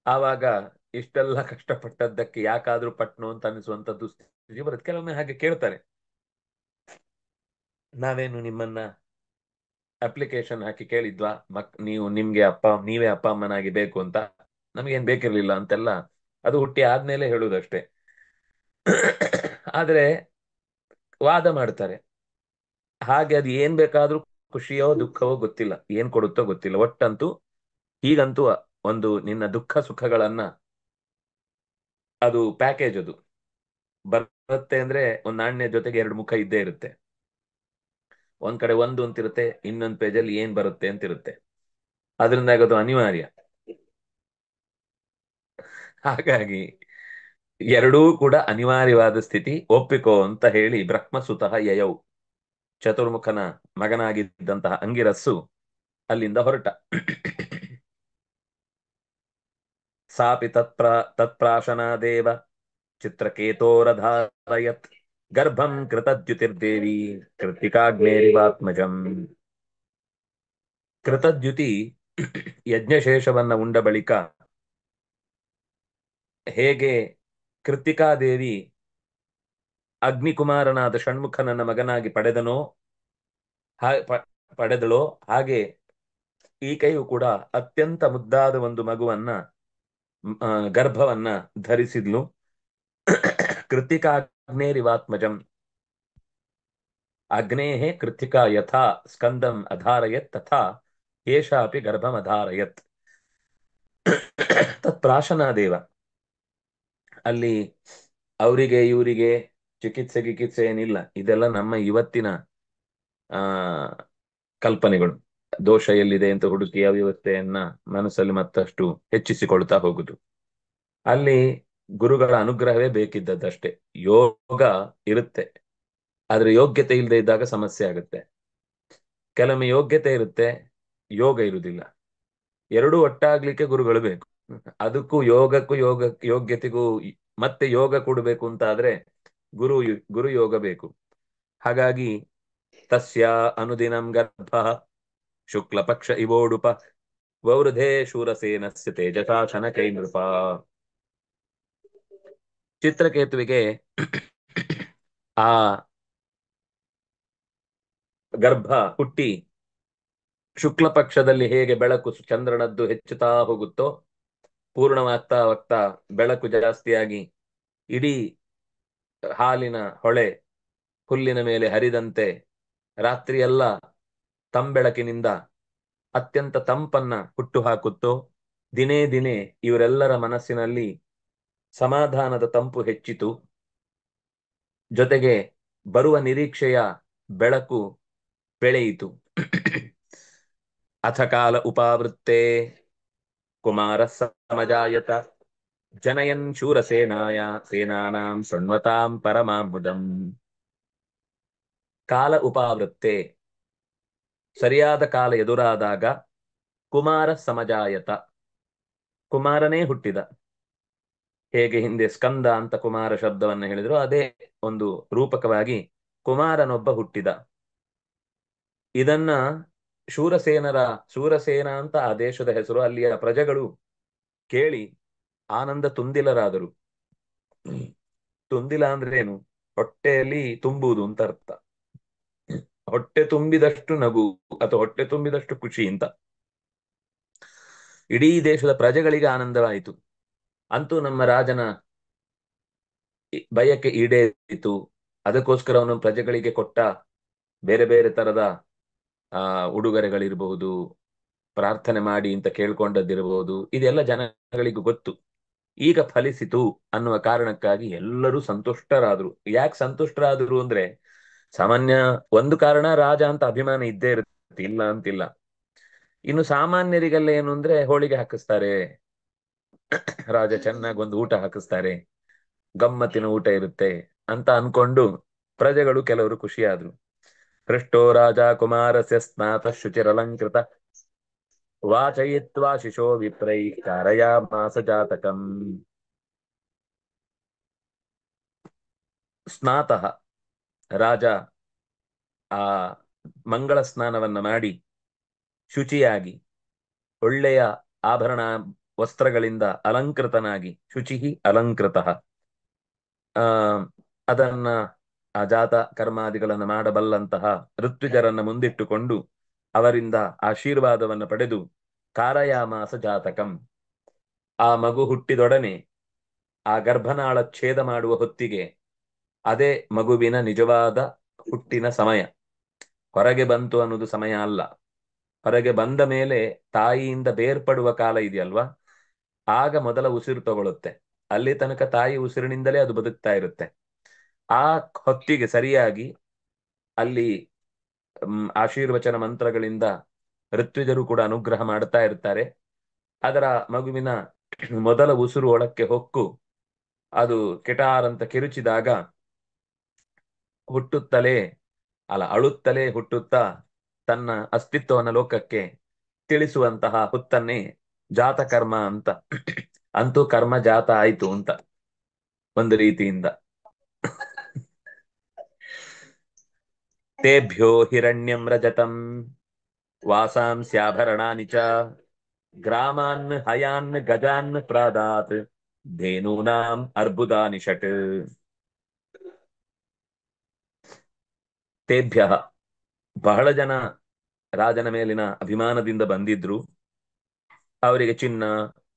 ಆವಾಗ ಇಷ್ಟೆಲ್ಲ ಕಷ್ಟಪಟ್ಟದ್ದಕ್ಕೆ ಯಾಕಾದ್ರೂ ಪಟ್ನೋ ಅಂತ ಅನಿಸುವಂತದ್ದು ಸ್ಥಿತಿ ಬರುತ್ತೆ. ಕೆಲವೊಮ್ಮೆ ಹಾಗೆ ಕೇಳ್ತಾರೆ, ನಾವೇನು ನಿಮ್ಮನ್ನ ಅಪ್ಲಿಕೇಶನ್ ಹಾಕಿ ಕೇಳಿದ್ವಾ, ನೀವೇ ಅಪ್ಪ ಅಮ್ಮನಾಗಿ ಬೇಕು ಅಂತ? ನಮಗೇನ್ ಬೇಕಿರ್ಲಿಲ್ಲ ಅಂತೆಲ್ಲ ಅದು ಹುಟ್ಟಿ ಆದ್ಮೇಲೆ ಹೇಳುವುದಷ್ಟೇ. ಆದ್ರೆ ವಾದ ಮಾಡ್ತಾರೆ. ಹಾಗೆ ಅದು ಏನ್ ಬೇಕಾದ್ರೂ, ಖುಷಿಯೋ ದುಃಖವೋ ಗೊತ್ತಿಲ್ಲ, ಏನ್ ಕೊಡುತ್ತೋ ಗೊತ್ತಿಲ್ಲ, ಒಟ್ಟಂತೂ ಹೀಗಂತೂ ಒಂದು ನಿನ್ನ ದುಃಖ ಸುಖಗಳನ್ನ ಅದು ಪ್ಯಾಕೇಜ್ ಅದು ಬರುತ್ತೆ. ಅಂದ್ರೆ ಒಂದ್ ನಾಣ್ಯ ಜೊತೆಗೆ ಎರಡು ಮುಖ ಇದ್ದೇ ಇರುತ್ತೆ. ಒಂದ್ ಕಡೆ ಒಂದು ಅಂತಿರುತ್ತೆ, ಇನ್ನೊಂದ್ ಪೇಜಲ್ಲಿ ಏನ್ ಬರುತ್ತೆ ಅಂತಿರುತ್ತೆ. ಅದರಿಂದಾಗಿ ಅದು ಅನಿವಾರ್ಯ. ಹಾಗಾಗಿ ಎರಡೂ ಕೂಡ ಅನಿವಾರ್ಯವಾದ ಸ್ಥಿತಿ, ಒಪ್ಪಿಕೋ ಅಂತ ಹೇಳಿ ಬ್ರಹ್ಮಸುತಃ ಯಯೌ, ಚತುರ್ಮುಖನ ಮಗನಾಗಿದ್ದಂತಹ ಅಂಗಿರಸ್ಸು ಅಲ್ಲಿಂದ ಹೊರಟ. ಸಾಪಿ ತತ್ಪ್ರಾಶನಾದೇವ ಚಿತ್ರಕೇತೋರಧಾರಯತ್ ಗರ್ಭಂ ಕೃತದ್ಯುತಿರ್ದೇವಿ ಕೃತಿಕಾಗ್ನೇರಿವಾತ್ಮಜಂ. ಕೃತದ್ಯುತಿ ಯಜ್ಞಶೇಷವನ್ನ ಉಂಡ ಬಳಿಕ ಹೇಗೆ ಕೃತಿಕಾದೇವಿ ಅಗ್ನಿಕುಮಾರನಾದ ಷಣ್ಮುಖನನ್ನ ಮಗನಾಗಿ ಪಡೆದಳೋ ಹಾಗೆ ಈಕೆಯು ಕೂಡ ಅತ್ಯಂತ ಮುದ್ದಾದ ಒಂದು ಮಗುವನ್ನ ಗರ್ಭವನ್ನ ಧರಿಸಿದ್ಲು. ಕೃತಿಕಾಗ್ನೇರಿವಾತ್ಮಜಂ, ಅಗ್ನೇಃ ಕೃತಿಕಾ ಯಥಾ ಸ್ಕಂದಂ ಅಧಾರಯತ್ ತಥಾ ಏಷಾಪಿ ಗರ್ಭಂ ಅಧಾರಯತ್. ತತ್ ಪ್ರಾಶನಾದೇವ, ಅಲ್ಲಿ ಅವರಿಗೆ ಇವರಿಗೆ ಚಿಕಿತ್ಸೆ ಏನಿಲ್ಲ. ಇದೆಲ್ಲ ನಮ್ಮ ಇವತ್ತಿನ ಕಲ್ಪನೆಗಳು. ದೋಷ ಎಲ್ಲಿದೆ ಅಂತ ಹುಡುಕಿ ಅವ್ಯವಸ್ಥೆಯನ್ನ ಮನಸ್ಸಲ್ಲಿ ಮತ್ತಷ್ಟು ಹೆಚ್ಚಿಸಿಕೊಳ್ತಾ ಹೋಗುದು. ಅಲ್ಲಿ ಗುರುಗಳ ಅನುಗ್ರಹವೇ ಬೇಕಿದ್ದದ್ದಷ್ಟೇ. ಯೋಗ ಇರುತ್ತೆ, ಆದ್ರೆ ಯೋಗ್ಯತೆ ಇಲ್ಲದೆ ಇದ್ದಾಗ ಸಮಸ್ಯೆ ಆಗುತ್ತೆ. ಕೆಲವೊಮ್ಮೆ ಯೋಗ್ಯತೆ ಇರುತ್ತೆ, ಯೋಗ ಇರುವುದಿಲ್ಲ. ಎರಡೂ ಒಟ್ಟಾಗ್ಲಿಕ್ಕೆ ಗುರುಗಳು ಬೇಕು. ಅದಕ್ಕೂ ಯೋಗಕ್ಕೂ ಯೋಗ್ಯತೆಗೂ ಮತ್ತೆ ಯೋಗ ಕೊಡಬೇಕು ಅಂತ ಆದ್ರೆ ಗುರು ಗುರು ಯೋಗ ಬೇಕು. ಹಾಗಾಗಿ ತಸ್ಯ ಅನುದಿನಂ ಗರ್ಭ ಶುಕ್ಲ ಪಕ್ಷ ಇವೋಡುಪ ವವೃಧೇ ಶೂರಸೇನಸ್ಯ ತೇಜಸಾ ಶನಕೈ ನೃಪ. ಚಿತ್ರಕೇತುವಿಗೆ ಆ ಗರ್ಭ ಹುಟ್ಟಿ ಶುಕ್ಲ ಪಕ್ಷದಲ್ಲಿ ಹೇಗೆ ಬೆಳಕು ಚಂದ್ರನದ್ದು ಹೆಚ್ಚುತ್ತಾ ಹೋಗುತ್ತೋ, ಪೂರ್ಣವಾಗ್ತಾ ಬೆಳಕು ಜಾಸ್ತಿಯಾಗಿ ಇಡೀ ಹಾಲಿನ ಹೊಳೆ ಹುಲ್ಲಿನ ಮೇಲೆ ಹರಿದಂತೆ ರಾತ್ರಿಯೆಲ್ಲ ತಂಬೆಳಕಿನಿಂದ ಅತ್ಯಂತ ತಂಪನ್ನ ಹುಟ್ಟು ಹಾಕುತ್ತೋ, ದಿನೇ ದಿನೇ ಇವರೆಲ್ಲರ ಮನಸ್ಸಿನಲ್ಲಿ ಸಮಾಧಾನದ ತಂಪು ಹೆಚ್ಚಿತು. ಜೊತೆಗೆ ಬರುವ ನಿರೀಕ್ಷೆಯ ಬೆಳಕು ಬೆಳೆಯಿತು. ಅಥ ಕಾಲ ಉಪಾವೃತ್ತೆ ಕುಮಾರ ಸಮಜಾಯತ ಜನಯನ್ ಶೂರಸೇನಾಯ ಸೇನಾನಾಂ ಶೃಣ್ವತಾಂ ಪರಮಾಮುದಂ. ಕಾಲ ಉಪಾವೃತ್ತೆ, ಸರಿಯಾದ ಕಾಲ ಎದುರಾದಾಗ, ಕುಮಾರ ಸಮಜಾಯತ, ಕುಮಾರನೇ ಹುಟ್ಟಿದ. ಹೇಗೆ ಹಿಂದೆ ಸ್ಕಂದ ಅಂತ ಕುಮಾರ ಶಬ್ದವನ್ನು ಹೇಳಿದ್ರು, ಅದೇ ಒಂದು ರೂಪಕವಾಗಿ ಕುಮಾರನೊಬ್ಬ ಹುಟ್ಟಿದ. ಇದನ್ನ ಶೂರಸೇನ ಅಂತ ಆ ದೇಶದ ಹೆಸರು, ಅಲ್ಲಿಯ ಪ್ರಜೆಗಳು ಕೇಳಿ ಆನಂದ ತುಂದಿಲರಾದರು. ತುಂದಿಲ ಅಂದ್ರೆ ಏನು? ಹೊಟ್ಟೆಯಲ್ಲಿ ತುಂಬುವುದು ಅಂತ ಅರ್ಥ. ಹೊಟ್ಟೆ ತುಂಬಿದಷ್ಟು ನಗು ಅಥವಾ ಹೊಟ್ಟೆ ತುಂಬಿದಷ್ಟು ಖುಷಿ ಅಂತ. ಇಡೀ ದೇಶದ ಪ್ರಜೆಗಳಿಗೆ ಆನಂದವಾಯಿತು. ಅಂತೂ ನಮ್ಮ ರಾಜನ ಬಯಕೆ ಈಡೇರಿತು. ಅದಕ್ಕೋಸ್ಕರ ಅವನು ಪ್ರಜೆಗಳಿಗೆ ಕೊಟ್ಟ ಬೇರೆ ಬೇರೆ ತರದ ಉಡುಗೊರೆಗಳಿರಬಹುದು, ಪ್ರಾರ್ಥನೆ ಮಾಡಿ ಅಂತ ಕೇಳ್ಕೊಂಡದ್ದಿರಬಹುದು, ಇದೆಲ್ಲ ಜನಗಳಿಗೂ ಗೊತ್ತು. ಈಗ ಫಲಿಸಿತು ಅನ್ನುವ ಕಾರಣಕ್ಕಾಗಿ ಎಲ್ಲರೂ ಸಂತುಷ್ಟರಾದ್ರು. ಯಾಕೆ ಸಂತುಷ್ಟರಾದ್ರು ಅಂದ್ರೆ, ಸಾಮಾನ್ಯ ಒಂದು ಕಾರಣ, ರಾಜ ಅಂತ ಅಭಿಮಾನ ಇದ್ದೇ ಇರುತ್ತೆ, ಇಲ್ಲ ಅಂತಿಲ್ಲ. ಇನ್ನು ಸಾಮಾನ್ಯರಿಗೆಲ್ಲ ಏನು ಅಂದ್ರೆ, ಹೋಳಿಗೆ ಹಾಕಿಸ್ತಾರೆ, ರಾಜ ಚೆನ್ನಾಗಿ ಒಂದು ಊಟ ಹಾಕಿಸ್ತಾರೆ, ಗಮ್ಮತ್ತಿನ ಊಟ ಇರುತ್ತೆ ಅಂತ ಅನ್ಕೊಂಡು ಪ್ರಜೆಗಳು ಕೆಲವರು ಖುಷಿಯಾದ್ರು. ಹೃಷ್ಟೋ ರಾಜ ಕುಮಾರಸ್ಯ ಸ್ನಾತ ಶುಚಿರಲಂಕೃತ ವಾಚಯಿತ್ವಾ ಶಿಶೋ ವಿಪ್ರೈ ಕಾರಯಾಮಾಸ ಜಾತಕಂ. ಸ್ನಾತಃ, ರಾಜ ಆ ಮಂಗಳ ಸ್ನಾನವನ್ನ ಮಾಡಿ ಶುಚಿಯಾಗಿ ಒಳ್ಳೆಯ ಆಭರಣ ವಸ್ತ್ರಗಳಿಂದ ಅಲಂಕೃತನಾಗಿ, ಶುಚಿ ಅಲಂಕೃತಃ, ಅದನ್ನ ಆ ಜಾತ ಕರ್ಮಾದಿಗಳನ್ನು ಮಾಡಬಲ್ಲಂತಹ ಋತ್ವಿಜರನ್ನ ಮುಂದಿಟ್ಟುಕೊಂಡು ಅವರಿಂದ ಆಶೀರ್ವಾದವನ್ನು ಪಡೆದು ಕಾರಯಾಮಾಸ ಜಾತಕಂ, ಆ ಮಗು ಹುಟ್ಟಿದೊಡನೆ ಆ ಗರ್ಭನಾಳ ಛೇದ ಮಾಡುವ ಹೊತ್ತಿಗೆ ಅದೇ ಮಗುವಿನ ನಿಜವಾದ ಹುಟ್ಟಿನ ಸಮಯ. ಹೊರಗೆ ಬಂತು ಅನ್ನೋದು ಸಮಯ ಅಲ್ಲ. ಹೊರಗೆ ಬಂದ ಮೇಲೆ ತಾಯಿಯಿಂದ ಬೇರ್ಪಡುವ ಕಾಲ ಇದೆಯಲ್ವಾ, ಆಗ ಮೊದಲ ಉಸಿರು ತಗೊಳುತ್ತೆ. ಅಲ್ಲಿ ತನಕ ತಾಯಿ ಉಸಿರಿನಿಂದಲೇ ಅದು ಬದುಕ್ತಾ ಇರುತ್ತೆ. ಆ ಹೊತ್ತಿಗೆ ಸರಿಯಾಗಿ ಅಲ್ಲಿ ಆಶೀರ್ವಚನ ಮಂತ್ರಗಳಿಂದ ಋತ್ವಿಜರು ಕೂಡ ಅನುಗ್ರಹ ಮಾಡ್ತಾ ಇರ್ತಾರೆ. ಅದರ ಮಗುವಿನ ಮೊದಲ ಉಸಿರು ಒಳಕ್ಕೆ ಹೊಕ್ಕು ಅದು ಕೆಟಾರ್ ಅಂತ ಕಿರುಚಿದಾಗ ಅಳುತ್ತಲೇ ಹುಟ್ಟುತ್ತಾ ತನ್ನ ಅಸ್ತಿತ್ವವನ್ನು ಲೋಕಕ್ಕೆ ತಿಳಿಸುವಂತಹ ಹುತ್ತನ್ನೇ ಜಾತಕರ್ಮ ಅಂತ. ಅಂತೂ ಕರ್ಮ ಜಾತ ಆಯ್ತು ಅಂತ ಒಂದು ರೀತಿಯಿಂದ. ತೇಭ್ಯೋ ಹಿರಣ್ಯಂ ರಜತಂ ವಾಸಾಂಸ್ಯಾಭರಣಾನಿ ಚ ಗ್ರಾಮಾನ್ ಹಯಾನ್ ಗಜಾನ್ ಪ್ರಾದಾತ್ ಧೇನೂನಾಂ ಅರ್ಬುದಾನಿ ಷಟ್. ತೇಭ್ಯ, ಬಹಳ ಜನ ರಾಜನ ಮೇಲಿನ ಅಭಿಮಾನದಿಂದ ಬಂದಿದ್ರು. ಅವರಿಗೆ ಚಿನ್ನ,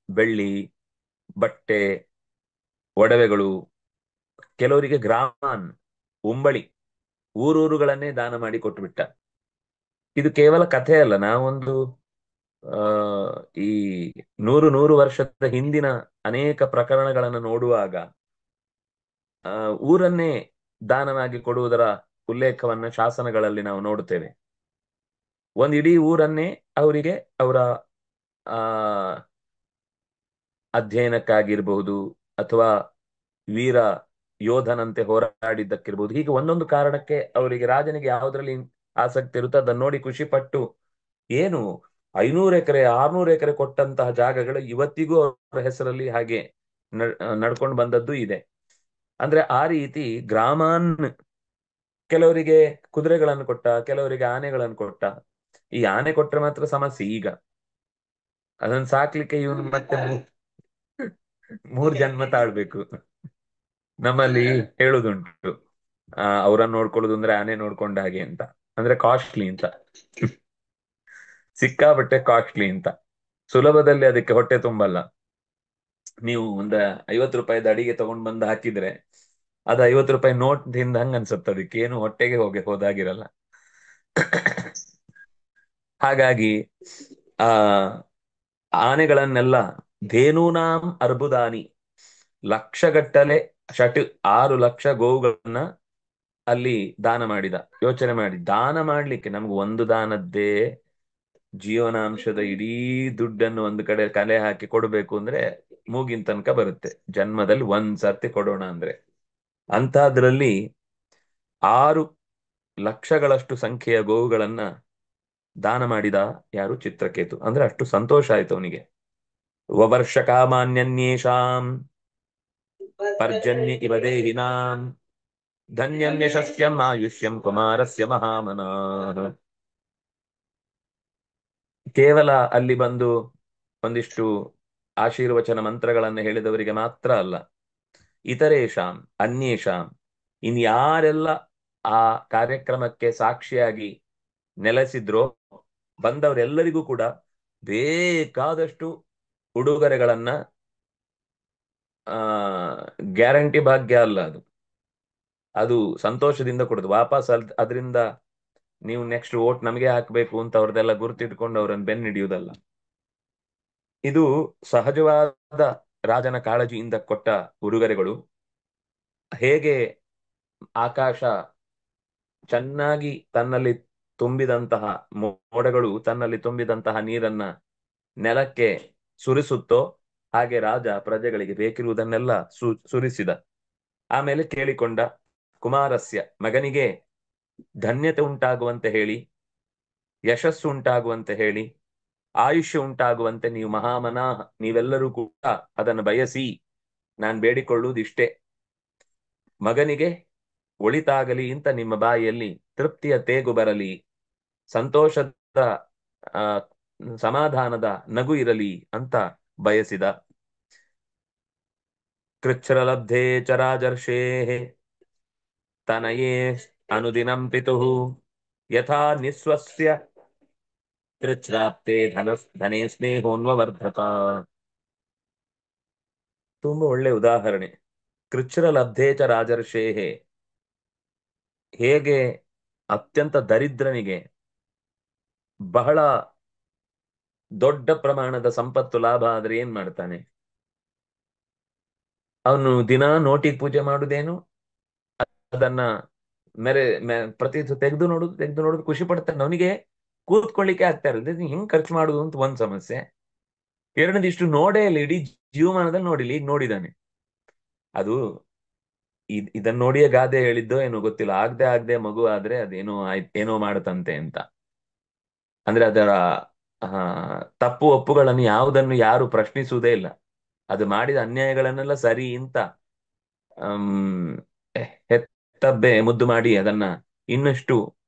ಬೆಳ್ಳಿ, ಬಟ್ಟೆ, ಒಡವೆಗಳು, ಕೆಲವರಿಗೆ ಗ್ರಾಮಾನ್, ಉಂಬಳಿ, ಊರೂರುಗಳನ್ನೇ ದಾನ ಮಾಡಿ ಕೊಟ್ಟು ಬಿಟ್ಟ. ಇದು ಕೇವಲ ಕಥೆ ಅಲ್ಲ. ನಾವೊಂದು ಈ ನೂರು ವರ್ಷದ ಹಿಂದಿನ ಅನೇಕ ಪ್ರಕರಣಗಳನ್ನು ನೋಡುವಾಗ ಊರನ್ನೇ ದಾನವಾಗಿ ಕೊಡುವುದರ ಉಲ್ಲೇಖವನ್ನ ಶಾಸನಗಳಲ್ಲಿ ನಾವು ನೋಡುತ್ತೇವೆ. ಒಂದು ಇಡೀ ಊರನ್ನೇ ಅವರಿಗೆ ಅವರ ಅಧ್ಯಯನಕ್ಕಾಗಿರ್ಬಹುದು ಅಥವಾ ವೀರ ಯೋಧನಂತೆ ಹೋರಾಡಿದ್ದಕ್ಕಿರ್ಬಹುದು, ಹೀಗೆ ಒಂದೊಂದು ಕಾರಣಕ್ಕೆ ಅವರಿಗೆ, ರಾಜನಿಗೆ ಯಾವುದರಲ್ಲಿ ಆಸಕ್ತಿ ಇರುತ್ತೆ ಅದನ್ನ ನೋಡಿ ಖುಷಿ ಪಟ್ಟು, ಏನು 500 ಎಕರೆ 600 ಎಕರೆ ಕೊಟ್ಟಂತಹ ಜಾಗಗಳು ಇವತ್ತಿಗೂ ಅವರ ಹೆಸರಲ್ಲಿ ಹಾಗೆ ನಡ್ಕೊಂಡು ಬಂದದ್ದು ಇದೆ. ಅಂದ್ರೆ ಆ ರೀತಿ ಗ್ರಾಮಾನ್ ಕೆಲವರಿಗೆ ಕುದುರೆಗಳನ್ನು ಕೊಟ್ಟ, ಕೆಲವರಿಗೆ ಆನೆಗಳನ್ನು ಕೊಟ್ಟ. ಈ ಆನೆ ಕೊಟ್ರೆ ಮಾತ್ರ ಸಮಸ್ಯೆ ಈಗ. ಅದನ್ನ ಸಾಕ್ಲಿಕ್ಕೆ ಇವನು ಮತ್ತೆ 3 ಜನ್ಮ ತಾಳ್ಬೇಕು. ನಮ್ಮಲ್ಲಿ ಹೇಳುದುಂಟು, ಅವರನ್ನ ನೋಡ್ಕೊಳ್ಳೋದು ಅಂದ್ರೆ ಆನೆ ನೋಡ್ಕೊಂಡ ಹಾಗೆ ಅಂತ. ಅಂದ್ರೆ ಕಾಸ್ಟ್ಲಿ ಅಂತ, ಸಿಕ್ಕಾಬಟ್ಟೆ ಕಾಸ್ಟ್ಲಿ ಅಂತ. ಸುಲಭದಲ್ಲಿ ಅದಕ್ಕೆ ಹೊಟ್ಟೆ ತುಂಬಲ್ಲ. ನೀವು ಒಂದ 50 ರೂಪಾಯಿದ ಅಡಿಗೆ ತಗೊಂಡ್ ಬಂದು ಹಾಕಿದ್ರೆ ಅದು 50 ರೂಪಾಯಿ ನೋಟ್ ತಿಂದ ಹಂಗ ಅನ್ಸುತ್ತೆ. ಅದಕ್ಕೆ ಏನು ಹೊಟ್ಟೆಗೆ ಹೋದಾಗಿರಲ್ಲ. ಹಾಗಾಗಿ ಆ ಆನೆಗಳನ್ನೆಲ್ಲ ಧೇನೂನಾಂ ಅರ್ಬುದಾನಿ, ಲಕ್ಷಗಟ್ಟಲೆ 6 ಲಕ್ಷ ಗೋವುಗಳನ್ನ ಅಲ್ಲಿ ದಾನ ಮಾಡಿದ. ಯೋಚನೆ ಮಾಡಿ, ದಾನ ಮಾಡ್ಲಿಕ್ಕೆ ನಮ್ಗೆ ಒಂದು ದಾನದ್ದೇ ಜೀವನಾಂಶದ ಇಡೀ ದುಡ್ಡನ್ನು ಒಂದು ಕಡೆ ಕಲೆ ಹಾಕಿ ಕೊಡಬೇಕು ಅಂದ್ರೆ ಮೂಗಿನ ತನಕ ಬರುತ್ತೆ. ಜನ್ಮದಲ್ಲಿ ಒಂದ್ಸರ್ತಿ ಕೊಡೋಣ ಅಂದ್ರೆ. ಅಂತದ್ರಲ್ಲಿ 6 ಲಕ್ಷಗಳಷ್ಟು ಸಂಖ್ಯೆಯ ಗೋವುಗಳನ್ನ ದಾನ ಮಾಡಿದ ಯಾರು? ಚಿತ್ರಕೇತು. ಅಂದ್ರೆ ಅಷ್ಟು ಸಂತೋಷ ಆಯ್ತು ಅವನಿಗೆ. ವವರ್ಷ ಕಾಮಾನ್ಯನ್ಯೇಷಾಂ ಪರ್ಜನ್ಯ ಇವ ದೇಹಿನಾಂ ಧನ್ಯಂ ಯಶಸ್ಯಂ ಆಯುಷ್ಯಂ ಕುಮಾರಸ್ಯ ಮಹಾಮನಾಃ. ಕೇವಲ ಅಲ್ಲಿ ಬಂದು ಒಂದಿಷ್ಟು ಆಶೀರ್ವಚನ ಮಂತ್ರಗಳನ್ನು ಹೇಳಿದವರಿಗೆ ಮಾತ್ರ ಅಲ್ಲ, ಇತರೇಶಾಂ ಅನ್ಯೇಷಾಂ, ಇನ್ಯಾರೆಲ್ಲ ಆ ಕಾರ್ಯಕ್ರಮಕ್ಕೆ ಸಾಕ್ಷಿಯಾಗಿ ನೆಲೆಸಿದ್ರೋ ಬಂದವರೆಲ್ಲರಿಗೂ ಕೂಡ ಬೇಕಾದಷ್ಟು ಉಡುಗೊರೆಗಳನ್ನ, ಆ ಗ್ಯಾರಂಟಿ ಭಾಗ್ಯ ಅಲ್ಲ ಅದು, ಅದು ಸಂತೋಷದಿಂದ ಕೊಡುದು. ವಾಪಸ್ ಅದರಿಂದ ನೀವು ನೆಕ್ಸ್ಟ್ ವೋಟ್ ನಮಗೆ ಹಾಕಬೇಕು ಅಂತ ಅವ್ರದ್ದೆಲ್ಲ ಗುರುತಿಟ್ಕೊಂಡು ಅವರನ್ನು ಬೆನ್ನಿಡಿಯುವುದಲ್ಲ. ಇದು ಸಹಜವಾದ ರಾಜನ ಕಾಳಜಿಯಿಂದ ಕೊಟ್ಟ ಉಡುಗೊರೆಗಳು. ಹೇಗೆ ಆಕಾಶ ಚೆನ್ನಾಗಿ ತನ್ನಲ್ಲಿ ತುಂಬಿದಂತಹ ಮೋಡಗಳು ತನ್ನಲ್ಲಿ ತುಂಬಿದಂತಹ ನೀರನ್ನ ನೆಲಕ್ಕೆ ಸುರಿಸುತ್ತೋ ಹಾಗೆ ರಾಜ ಪ್ರಜೆಗಳಿಗೆ ಬೇಕಿರುವುದನ್ನೆಲ್ಲ ಸುರಿಸಿದ. ಆಮೇಲೆ ಕೇಳಿಕೊಂಡ, ಕುಮಾರಸ್ಯ, ಮಗನಿಗೆ ಧನ್ಯತೆ ಉಂಟಾಗುವಂತೆ ಹೇಳಿ, ಯಶಸ್ಸು ಉಂಟಾಗುವಂತೆ ಹೇಳಿ, ಆಯುಷ್ಯ ಉಂಟಾಗುವಂತೆ ನೀವು ಮಹಾಮನಾಹ, ನೀವೆಲ್ಲರೂ ಕೂಡ ಅದನ್ನು ಬಯಸಿ. ನಾನು ಬೇಡಿಕೊಳ್ಳುವುದಿಷ್ಟೇ, ಮಗನಿಗೆ ಒಳಿತಾಗಲಿ ಅಂತ ನಿಮ್ಮ ಬಾಯಿಯಲ್ಲಿ ತೃಪ್ತಿಯ ತೇಗು ಬರಲಿ, ಸಂತೋಷದ ಆ ಸಮಾಧಾನದ ನಗು ಇರಲಿ ಅಂತ ಬಯಸಿದ. ಕೃಚ್ಛ್ರಲಬ್ಧೇ ಚರಾಜರ್ಷೇ ತನಯೇ ಅನುದಿನಂ ಪಿತುಃ ಯಥಾ ನಿಸ್ವಸ್ಯ ಕೃಚ್ಛ್ರಾಪ್ತೆ ಧನೇ ಸ್ನೇಹೋನ್ವರ್ಧತ. ತುಂಬಾ ಒಳ್ಳೆ ಉದಾಹರಣೆ. ಕೃಚ್ಛ್ರಲಬ್ಧೇ ಚ ರಾಜರ್ಷೇ, ಹೇಗೆ ಅತ್ಯಂತ ದರಿದ್ರನಿಗೆ ಬಹಳ ದೊಡ್ಡ ಪ್ರಮಾಣದ ಸಂಪತ್ತು ಲಾಭ ಆದ್ರೆ ಏನ್ ಮಾಡ್ತಾನೆ? ಅವನು ದಿನಾ ನೋಟಿಗೆ ಪೂಜೆ ಮಾಡುದೇನು, ಅದನ್ನ ಪ್ರತಿ ತೆಗೆದು ನೋಡುದು ಖುಷಿ ಪಡ್ತಾನೆ. ಅವನಿಗೆ ಕೂತ್ಕೊಳ್ಳಿಕ್ಕೆ ಆಗ್ತಾ ಇರಲ್ಲ. ಹಿಂಗ್ ಖರ್ಚು ಮಾಡುದು ಅಂತ ಒಂದ್ ಸಮಸ್ಯೆ. ಎರಡನೇದಿಷ್ಟು ನೋಡೇ ಇಲ್ಲ, ಇಡೀ ಜೀವಮಾನದಲ್ಲಿ ನೋಡಿಲ್ಲ, ಈಗ ನೋಡಿದಾನೆ. ಅದು ಇದನ್ನ ನೋಡಿಯೇ ಗಾದೆ ಹೇಳಿದ್ದೋ ಏನೋ ಗೊತ್ತಿಲ್ಲ, ಆಗದೆ ಮಗು ಆದ್ರೆ ಅದೇನೋ ಏನೋ ಮಾಡತಂತೆ ಅಂತ. ಅಂದ್ರೆ ಅದರ ತಪ್ಪು ಒಪ್ಪುಗಳನ್ನು ಯಾವುದನ್ನು ಯಾರು ಪ್ರಶ್ನಿಸುವುದೇ ಇಲ್ಲ. ಅದು ಮಾಡಿದ ಅನ್ಯಾಯಗಳನ್ನೆಲ್ಲ ಸರಿ ಅಂತ ಹೆತ್ತಬ್ಬೆ ಮುದ್ದು ಮಾಡಿ ಅದನ್ನ ಇನ್ನಷ್ಟು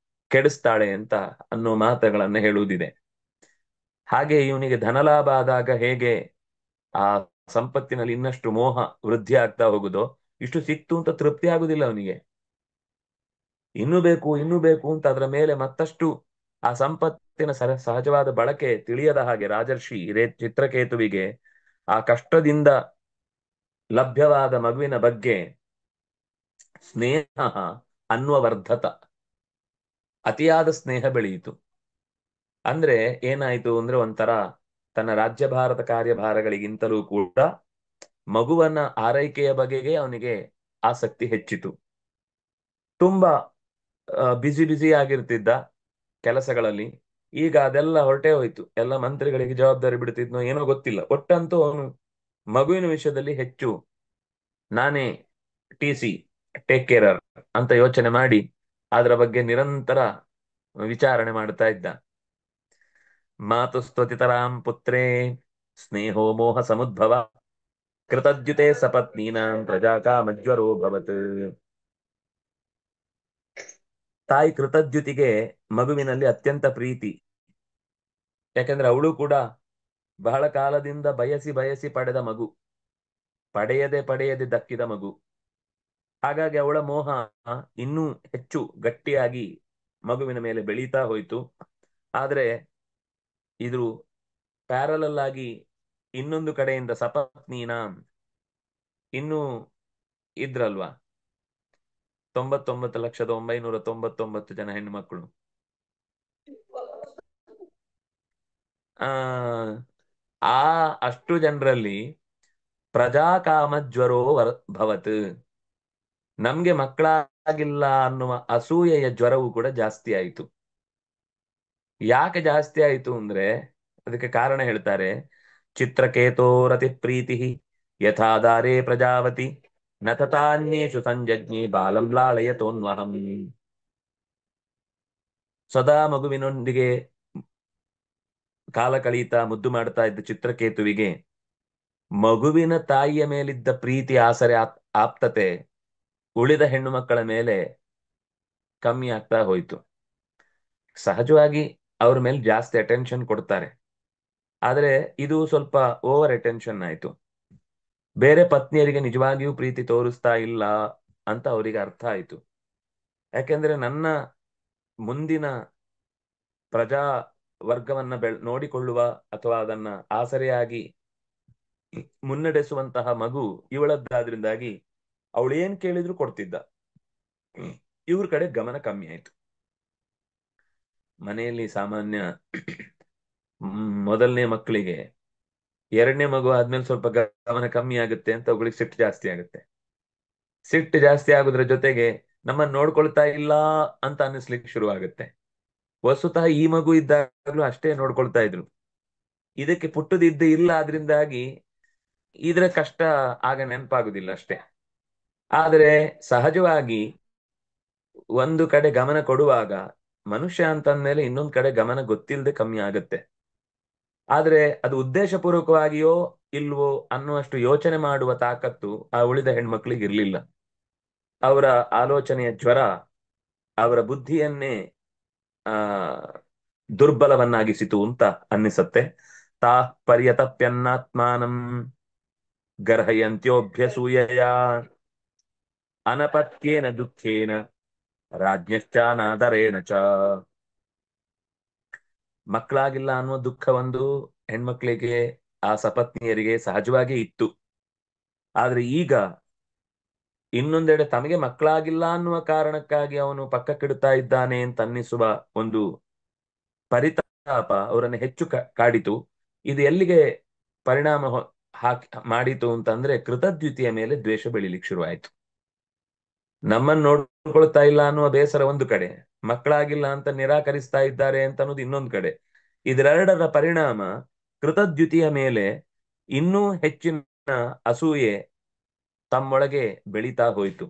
ಕೆಡಿಸ್ತಾಳೆ ಅಂತ ಅನ್ನೋ ಮಾತುಗಳನ್ನ ಹೇಳುವುದಿದೆ. ಹಾಗೆ ಇವನಿಗೆ ಧನಲಾಭ ಆದಾಗ ಹೇಗೆ ಆ ಸಂಪತ್ತಿನಲ್ಲಿ ಇನ್ನಷ್ಟು ಮೋಹ ವೃದ್ಧಿ ಆಗ್ತಾ ಹೋಗುದೋ, ಇಷ್ಟು ಸಿಕ್ತು ಅಂತ ತೃಪ್ತಿ ಆಗುದಿಲ್ಲ ಅವನಿಗೆ. ಇನ್ನೂ ಬೇಕು ಅಂತ ಅದರ ಮೇಲೆ ಮತ್ತಷ್ಟು ಆ ಸಂಪತ್ತಿನ ಸಹಜವಾದ ಬಳಕೆ ತಿಳಿಯದ ಹಾಗೆ ರಾಜರ್ಷಿ ಚಿತ್ರಕೇತುವಿಗೆ ಆ ಕಷ್ಟದಿಂದ ಲಭ್ಯವಾದ ಮಗುವಿನ ಬಗ್ಗೆ ಸ್ನೇಹ ಅನ್ವವರ್ಧತ, ಅತಿಯಾದ ಸ್ನೇಹ ಬೆಳೆಯಿತು. ಅಂದ್ರೆ ಏನಾಯ್ತು ಅಂದ್ರೆ ಒಂಥರ ತನ್ನ ರಾಜ್ಯಭಾರದ ಕಾರ್ಯಭಾರಗಳಿಗಿಂತಲೂ ಕೂಡ ಮಗುವನ್ನ ಆರೈಕೆಯ ಬಗೆಗೆ ಅವನಿಗೆ ಆಸಕ್ತಿ ಹೆಚ್ಚಿತು. ತುಂಬಾ ಬ್ಯುಸಿ ಆಗಿರ್ತಿದ್ದ ಕೆಲಸಗಳಲ್ಲಿ. ಈಗ ಅದೆಲ್ಲ ಹೊರಟೇ ಹೋಯ್ತು. ಎಲ್ಲ ಮಂತ್ರಿಗಳಿಗೆ ಜವಾಬ್ದಾರಿ ಬಿಡ್ತಿದ್ನೋ ಏನೋ ಗೊತ್ತಿಲ್ಲ. ಒಟ್ಟಂತೂ ಅವನು ಮಗುವಿನ ವಿಷಯದಲ್ಲಿ ಹೆಚ್ಚು ನಾನೇ ಟೇಕ್ ಕೇರರ್ ಅಂತ ಯೋಚನೆ ಮಾಡಿ ಅದರ ಬಗ್ಗೆ ನಿರಂತರ ವಿಚಾರಣೆ ಮಾಡ್ತಾ ಇದ್ದ. ಮಾತು ಸ್ತುತಿತರಾಂ ಪುತ್ರೇ ಸ್ನೇಹೋ ಮೋಹ ಸಮುದ್ಭವ ಕೃತದ್ಯುತೆ ಸಪತ್ನೀನಾಂ ಪ್ರಜಾ ಕಾಮಜ್ವರೋ ಭವತ್. ತಾಯಿ ಕೃತದ್ಯುತಿಗೆ ಮಗುವಿನಲ್ಲಿ ಅತ್ಯಂತ ಪ್ರೀತಿ. ಯಾಕೆಂದ್ರೆ ಅವಳು ಕೂಡ ಬಹಳ ಕಾಲದಿಂದ ಬಯಸಿ ಬಯಸಿ ಪಡೆದ ಮಗು, ಪಡೆಯದೆ ದಕ್ಕಿದ ಮಗು. ಹಾಗಾಗಿ ಅವಳ ಮೋಹ ಇನ್ನೂ ಹೆಚ್ಚು ಗಟ್ಟಿಯಾಗಿ ಮಗುವಿನ ಮೇಲೆ ಬೆಳೀತಾ ಹೋಯಿತು. ಆದ್ರೆ ಇದು ಪ್ಯಾರಲಲ್ ಆಗಿ ಇನ್ನೊಂದು ಕಡೆಯಿಂದ ಸಪತ್ನೀನ ಇನ್ನೂ ಇದ್ರಲ್ವಾ 99,999 ಜನ ಹೆಣ್ಣು ಮಕ್ಕಳು. ಆ ಆ ಅಷ್ಟು ಜನರಲ್ಲಿ ಪ್ರಜಾಕಾಮಜ್ವರೋ ಭವತ್, ನಮ್ಗೆ ಮಕ್ಕಳಾಗಿಲ್ಲ ಅನ್ನುವ ಅಸೂಯೆಯ ಜ್ವರವು ಕೂಡ ಜಾಸ್ತಿ ಆಯಿತು. ಯಾಕೆ ಜಾಸ್ತಿ ಆಯಿತು ಅಂದ್ರೆ ಅದಕ್ಕೆ ಕಾರಣ ಹೇಳ್ತಾರೆ. ಚಿತ್ರಕೇತೋರತಿ ಪ್ರೀತಿ ಯಥಾದಾರೇ ಪ್ರಜಾವತಿ ನ ತಥಾನ್ಯೇಷು ಸಂಜಜ್ಞಿ ಬಾಲಂ ಲಾಳಯತೋನ್ವಹಂ. ಸದಾ ಮಗುವಿನೊಂದಿಗೆ ಕಾಲ ಕಳೀತಾ ಮುದ್ದು ಮಾಡ್ತಾ ಇದ್ದ ಚಿತ್ರಕೇತುವಿಗೆ ಮಗುವಿನ ತಾಯಿಯ ಮೇಲಿದ್ದ ಪ್ರೀತಿ, ಆಸರೆ, ಆಪ್ತತೆ ಉಳಿದ ಹೆಣ್ಣು ಮಕ್ಕಳ ಮೇಲೆ ಕಮ್ಮಿ ಆಗ್ತಾ ಹೋಯ್ತು. ಸಹಜವಾಗಿ ಅವ್ರ ಮೇಲೆ ಜಾಸ್ತಿ ಅಟೆನ್ಷನ್ ಕೊಡ್ತಾರೆ, ಆದ್ರೆ ಇದು ಸ್ವಲ್ಪ ಓವರ್ ಅಟೆನ್ಷನ್ ಆಯ್ತು. ಬೇರೆ ಪತ್ನಿಯರಿಗೆ ನಿಜವಾಗಿಯೂ ಪ್ರೀತಿ ತೋರಿಸ್ತಾ ಇಲ್ಲ ಅಂತ ಅವರಿಗೆ ಅರ್ಥ ಆಯ್ತು. ಯಾಕೆಂದ್ರೆ ನನ್ನ ಮುಂದಿನ ಪ್ರಜಾ ವರ್ಗವನ್ನ ನೋಡಿಕೊಳ್ಳುವ ಅಥವಾ ಅದನ್ನ ಆಸರೆಯಾಗಿ ಮುನ್ನಡೆಸುವಂತಹ ಮಗು ಇವಳದ್ದಾದ್ರಿಂದಾಗಿ ಅವಳು ಏನ್ ಕೇಳಿದ್ರು ಕೊಡ್ತಿದ್ದ. ಇವ್ರ ಕಡೆ ಗಮನ ಕಮ್ಮಿ ಆಯ್ತು. ಮನೆಯಲ್ಲಿ ಸಾಮಾನ್ಯ ಮೊದಲನೇ ಮಕ್ಕಳಿಗೆ ಎರಡನೇ ಮಗು ಆದ್ಮೇಲೆ ಸ್ವಲ್ಪ ಗಮನ ಕಮ್ಮಿ ಆಗುತ್ತೆ ಅಂತ ಅವುಗಳಿಗೆ ಸಿಟ್ಟು ಜಾಸ್ತಿ ಆಗುತ್ತೆ. ಸಿಟ್ಟು ಜಾಸ್ತಿ ಆಗೋದ್ರ ಜೊತೆಗೆ ನಮ್ಮನ್ನ ನೋಡ್ಕೊಳ್ತಾ ಇಲ್ಲ ಅಂತ ಅನ್ನಿಸ್ಲಿಕ್ಕೆ ಶುರು ಆಗುತ್ತೆ. ವಸ್ತುತಃ ಈ ಮಗು ಇದ್ದಾಗಲೂ ಅಷ್ಟೇ ನೋಡ್ಕೊಳ್ತಾ ಇದ್ರು. ಇದಕ್ಕೆ ಪುಟ್ಟದಿದ್ದು ಇಲ್ಲ, ಆದ್ರಿಂದಾಗಿ ಇದ್ರ ಕಷ್ಟ ಆಗ ನೆನಪಾಗುದಿಲ್ಲ ಅಷ್ಟೇ. ಆದರೆ ಸಹಜವಾಗಿ ಒಂದು ಕಡೆ ಗಮನ ಕೊಡುವಾಗ ಮನುಷ್ಯ ಅಂತಂದ್ಮೇಲೆ ಇನ್ನೊಂದ್ ಕಡೆ ಗಮನ ಗೊತ್ತಿಲ್ಲದೆ ಕಮ್ಮಿ ಆಗುತ್ತೆ. ಆದ್ರೆ ಅದು ಉದ್ದೇಶಪೂರ್ವಕವಾಗಿಯೋ ಇಲ್ವೋ ಅನ್ನುವಷ್ಟು ಯೋಚನೆ ಮಾಡುವ ತಾಕತ್ತು ಆ ಉಳಿದ ಹೆಣ್ಮಕ್ಳಿಗೆ ಇರ್ಲಿಲ್ಲ. ಅವರ ಆಲೋಚನೆಯ ಜ್ವರ ಅವರ ಬುದ್ಧಿಯನ್ನೇ ಆ ದುರ್ಬಲವನ್ನಾಗಿಸಿತು ಅಂತ ಅನ್ನಿಸತ್ತೆ. ತಾ ಪರ್ಯತಪ್ಯನ್ನಾತ್ಮಾನಂ ಗರ್ಹಯಂತ್ಯೋಭ್ಯಸೂಯಯ ಅನಪತ್ಯೇನ ದುಃಖೇನ ರಾಜ್ಞಶ್ಚಾನಾದರೇಣ ಚ. ಮಕ್ಕಳಾಗಿಲ್ಲ ಅನ್ನುವ ದುಃಖ ಒಂದು ಹೆಣ್ಮಕ್ಳಿಗೆ, ಆ ಸಪತ್ನಿಯರಿಗೆ ಸಹಜವಾಗಿ ಇತ್ತು. ಆದ್ರೆ ಈಗ ಇನ್ನೊಂದೆಡೆ ತಮಗೆ ಮಕ್ಕಳಾಗಿಲ್ಲ ಅನ್ನುವ ಕಾರಣಕ್ಕಾಗಿ ಅವನು ಪಕ್ಕಕ್ಕಿಡ್ತಾ ಇದ್ದಾನೆ ಅಂತ ಅನ್ನಿಸುವ ಒಂದು ಪರಿತಾಪ ಅವರನ್ನು ಹೆಚ್ಚು ಕಾಡಿತು. ಇದು ಎಲ್ಲಿಗೆ ಪರಿಣಾಮ ಮಾಡಿತು ಅಂತಂದ್ರೆ ಕೃತದ್ಯುತಿಯ ಮೇಲೆ ದ್ವೇಷ ಬೆಳಿಲಿಕ್ಕೆ ಶುರುವಾಯಿತು. ನಮ್ಮನ್ನು ನೋಡ್ಕೊಳ್ತಾ ಇಲ್ಲ ಅನ್ನುವ ಬೇಸರ ಒಂದು ಕಡೆ, ಮಕ್ಕಳಾಗಿಲ್ಲ ಅಂತ ನಿರಾಕರಿಸ್ತಾ ಇದ್ದಾರೆ ಅಂತ ಅನ್ನೋದು ಇನ್ನೊಂದು ಕಡೆ. ಇದೆರಡರ ಪರಿಣಾಮ ಕೃತದ್ಯುತಿಯ ಮೇಲೆ ಇನ್ನೂ ಹೆಚ್ಚಿನ ಅಸೂಯೆ ತಮ್ಮೊಳಗೆ ಬೆಳೀತಾ ಹೋಯಿತು.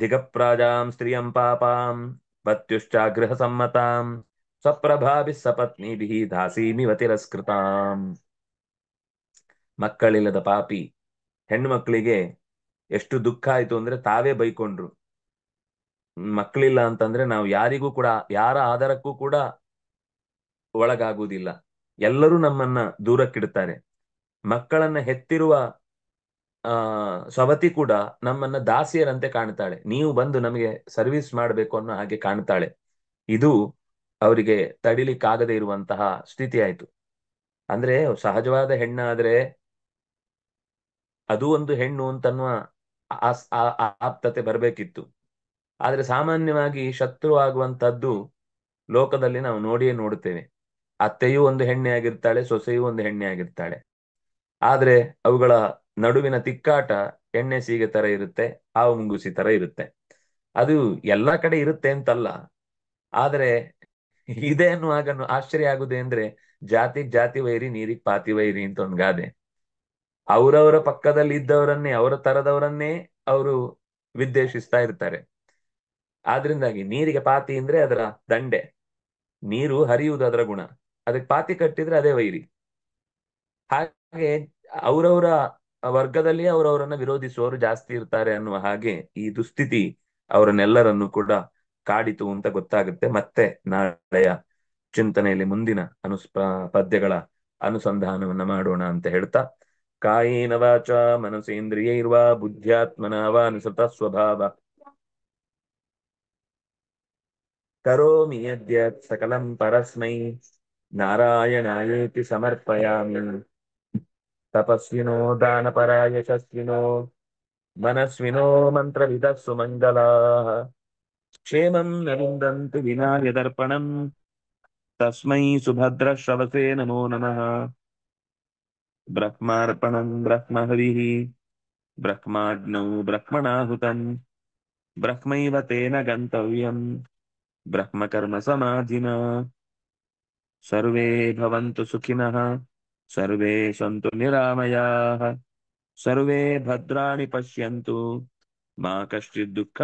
ದಿಗಪ್ರಾಜಾಂ ಸ್ತ್ರೀಯಂ ಪಾಪಾಂ ಪತ್ಯುಶ್ಚಾಗ್ರಹ ಸಮ್ಮತಾಂ ಸ್ವಪ್ರಭಾಭಿ ಸಪತ್ನಿಭಿ ದಾಸೀಮಿವ ತಿರಸ್ಕೃತಾಂ. ಮಕ್ಕಳಿಲ್ಲದ ಪಾಪಿ ಹೆಣ್ಣು ಮಕ್ಕಳಿಗೆ ಎಷ್ಟು ದುಃಖ ಆಯ್ತು ಅಂದ್ರೆ ತಾವೇ ಬೈಕೊಂಡ್ರು. ಮಕ್ಕಳಿಲ್ಲ ಅಂತಂದ್ರೆ ನಾವು ಯಾರಿಗೂ ಕೂಡ, ಯಾರ ಆಧಾರಕ್ಕೂ ಕೂಡ ಒಳಗಾಗುವುದಿಲ್ಲ. ಎಲ್ಲರೂ ನಮ್ಮನ್ನ ದೂರಕ್ಕಿಡ್ತಾರೆ. ಮಕ್ಕಳನ್ನ ಹೆತ್ತಿರುವ ಸವತಿ ಕೂಡ ನಮ್ಮನ್ನ ದಾಸಿಯರಂತೆ ಕಾಣ್ತಾಳೆ. ನೀವು ಬಂದು ನಮಗೆ ಸರ್ವಿಸ್ ಮಾಡಬೇಕು ಅನ್ನೋ ಹಾಗೆ ಕಾಣ್ತಾಳೆ. ಇದು ಅವರಿಗೆ ತಡಿಲಿಕ್ಕಾಗದೆ ಇರುವಂತಹ ಸ್ಥಿತಿ ಆಯ್ತು. ಅಂದ್ರೆ ಸಹಜವಾದ ಹೆಣ್ಣಾದ್ರೆ ಅದು ಒಂದು ಹೆಣ್ಣು ಅಂತನ್ನುವ ಆಪ್ತತೆ ಬರಬೇಕಿತ್ತು. ಆದ್ರೆ ಸಾಮಾನ್ಯವಾಗಿ ಶತ್ರು ಆಗುವಂತದ್ದು ಲೋಕದಲ್ಲಿ ನಾವು ನೋಡಿಯೇ ನೋಡುತ್ತೇವೆ. ಅತ್ತೆಯೂ ಒಂದು ಹೆಣ್ಣೆ ಆಗಿರ್ತಾಳೆ, ಸೊಸೆಯೂ ಒಂದು ಹೆಣ್ಣೆ ಆಗಿರ್ತಾಳೆ. ಆದ್ರೆ ಅವುಗಳ ನಡುವಿನ ತಿಕ್ಕಾಟ ಎಣ್ಣೆ ಸೀಗೆ ತರ ಇರುತ್ತೆ, ಹಾವು ಮುಂಗುಸಿ ತರ ಇರುತ್ತೆ. ಅದು ಎಲ್ಲಾ ಕಡೆ ಇರುತ್ತೆ ಅಂತಲ್ಲ. ಆದ್ರೆ ಇದೆ ಅನ್ನುವಾಗ ಆಶ್ಚರ್ಯ ಆಗುದೇ ಅಂದ್ರೆ ಜಾತಿಗ್ ಜಾತಿ ವೈರಿ, ನೀರಿಗ್ ಪಾತಿ ವೈರಿ ಅಂತ ಒಂದ್ ಗಾದೆ. ಅವರವರ ಪಕ್ಕದಲ್ಲಿ ಇದ್ದವರನ್ನೇ, ಅವರ ತರದವರನ್ನೇ ಅವರು ವಿದ್ವೇಷಿಸ್ತಾ ಇರ್ತಾರೆ. ಆದ್ರಿಂದಾಗಿ ನೀರಿಗೆ ಪಾತಿ ಅಂದ್ರೆ ಅದರ ದಂಡೆ, ನೀರು ಹರಿಯುವುದು ಅದರ ಗುಣ, ಅದಕ್ಕೆ ಪಾತಿ ಕಟ್ಟಿದ್ರೆ ಅದೇ ವೈರಿ. ಹಾಗೆ ಅವರವರ ವರ್ಗದಲ್ಲಿ ಅವರವರನ್ನ ವಿರೋಧಿಸುವವರು ಜಾಸ್ತಿ ಇರ್ತಾರೆ ಅನ್ನುವ ಹಾಗೆ ಈ ದುಸ್ಥಿತಿ ಅವರನ್ನೆಲ್ಲರನ್ನು ಕೂಡ ಕಾಡಿತು ಅಂತ ಗೊತ್ತಾಗುತ್ತೆ. ಮತ್ತೆ ನಾಳೆಯ ಚಿಂತನೆಯಲ್ಲಿ ಮುಂದಿನ ಪದ್ಯಗಳ ಅನುಸಂಧಾನವನ್ನ ಮಾಡೋಣ ಅಂತ ಹೇಳ್ತಾ, ಕಾಯೇನ ವಾಚ ಮನಸೇಂದ್ರಿಯೈರ್ವಾ ಬುದ್ಧ್ಯಾತ್ಮನಾ ವಾ ಅನುಸೃತ ಸ್ವಭಾವ ಕರೋಮಿ ಯದ್ಯತ್ ಸಕಲಂ ಪರಸ್ಮೈ ನಾರಾಯಣಾಯೇತಿ ಸಮರ್ಪಯಾಮಿ. ತಪಸ್ವಿನೋ ದಾನಪರಾ ಯಶಸ್ವಿನೋ ಮನಸ್ವಿನೋ ಮಂತ್ರವಿದಃ ಸುಮಂಗಲಾಃ ಕ್ಷೇಮಂ ನ ವಿಂದಂತು ವಿನಾ ಯದರ್ಪಣಂ ತಸ್ಮೈ ಸುಭದ್ರಶ್ರವಸೇ ನಮೋ ನಮಃ. ಬ್ರಹ್ಮಾರ್ಪಣಂ ಬ್ರಹ್ಮಹವಿಃ ಬ್ರಹ್ಮಾಗ್ನೌ ಬ್ರಹ್ಮಣಾಹುತಂ ಬ್ರಹ್ಮೈವ ತೇನ ಗಂತವ್ಯಂ ಬ್ರಹ್ಮಕರ್ಮ ಸಮಾಧಿನಾ. ಸರ್ವೇ ಭವಂತು ಸುಖಿನಃ ಸರ್ವೇ ಸಂತು ನಿರಾಮಯಾಃ ಸರ್ವೇ ಭದ್ರಾಣಿ ಪಶ್ಯಂತು ಮಾ ಕಶ್ಚಿತ್ ದುಃಖ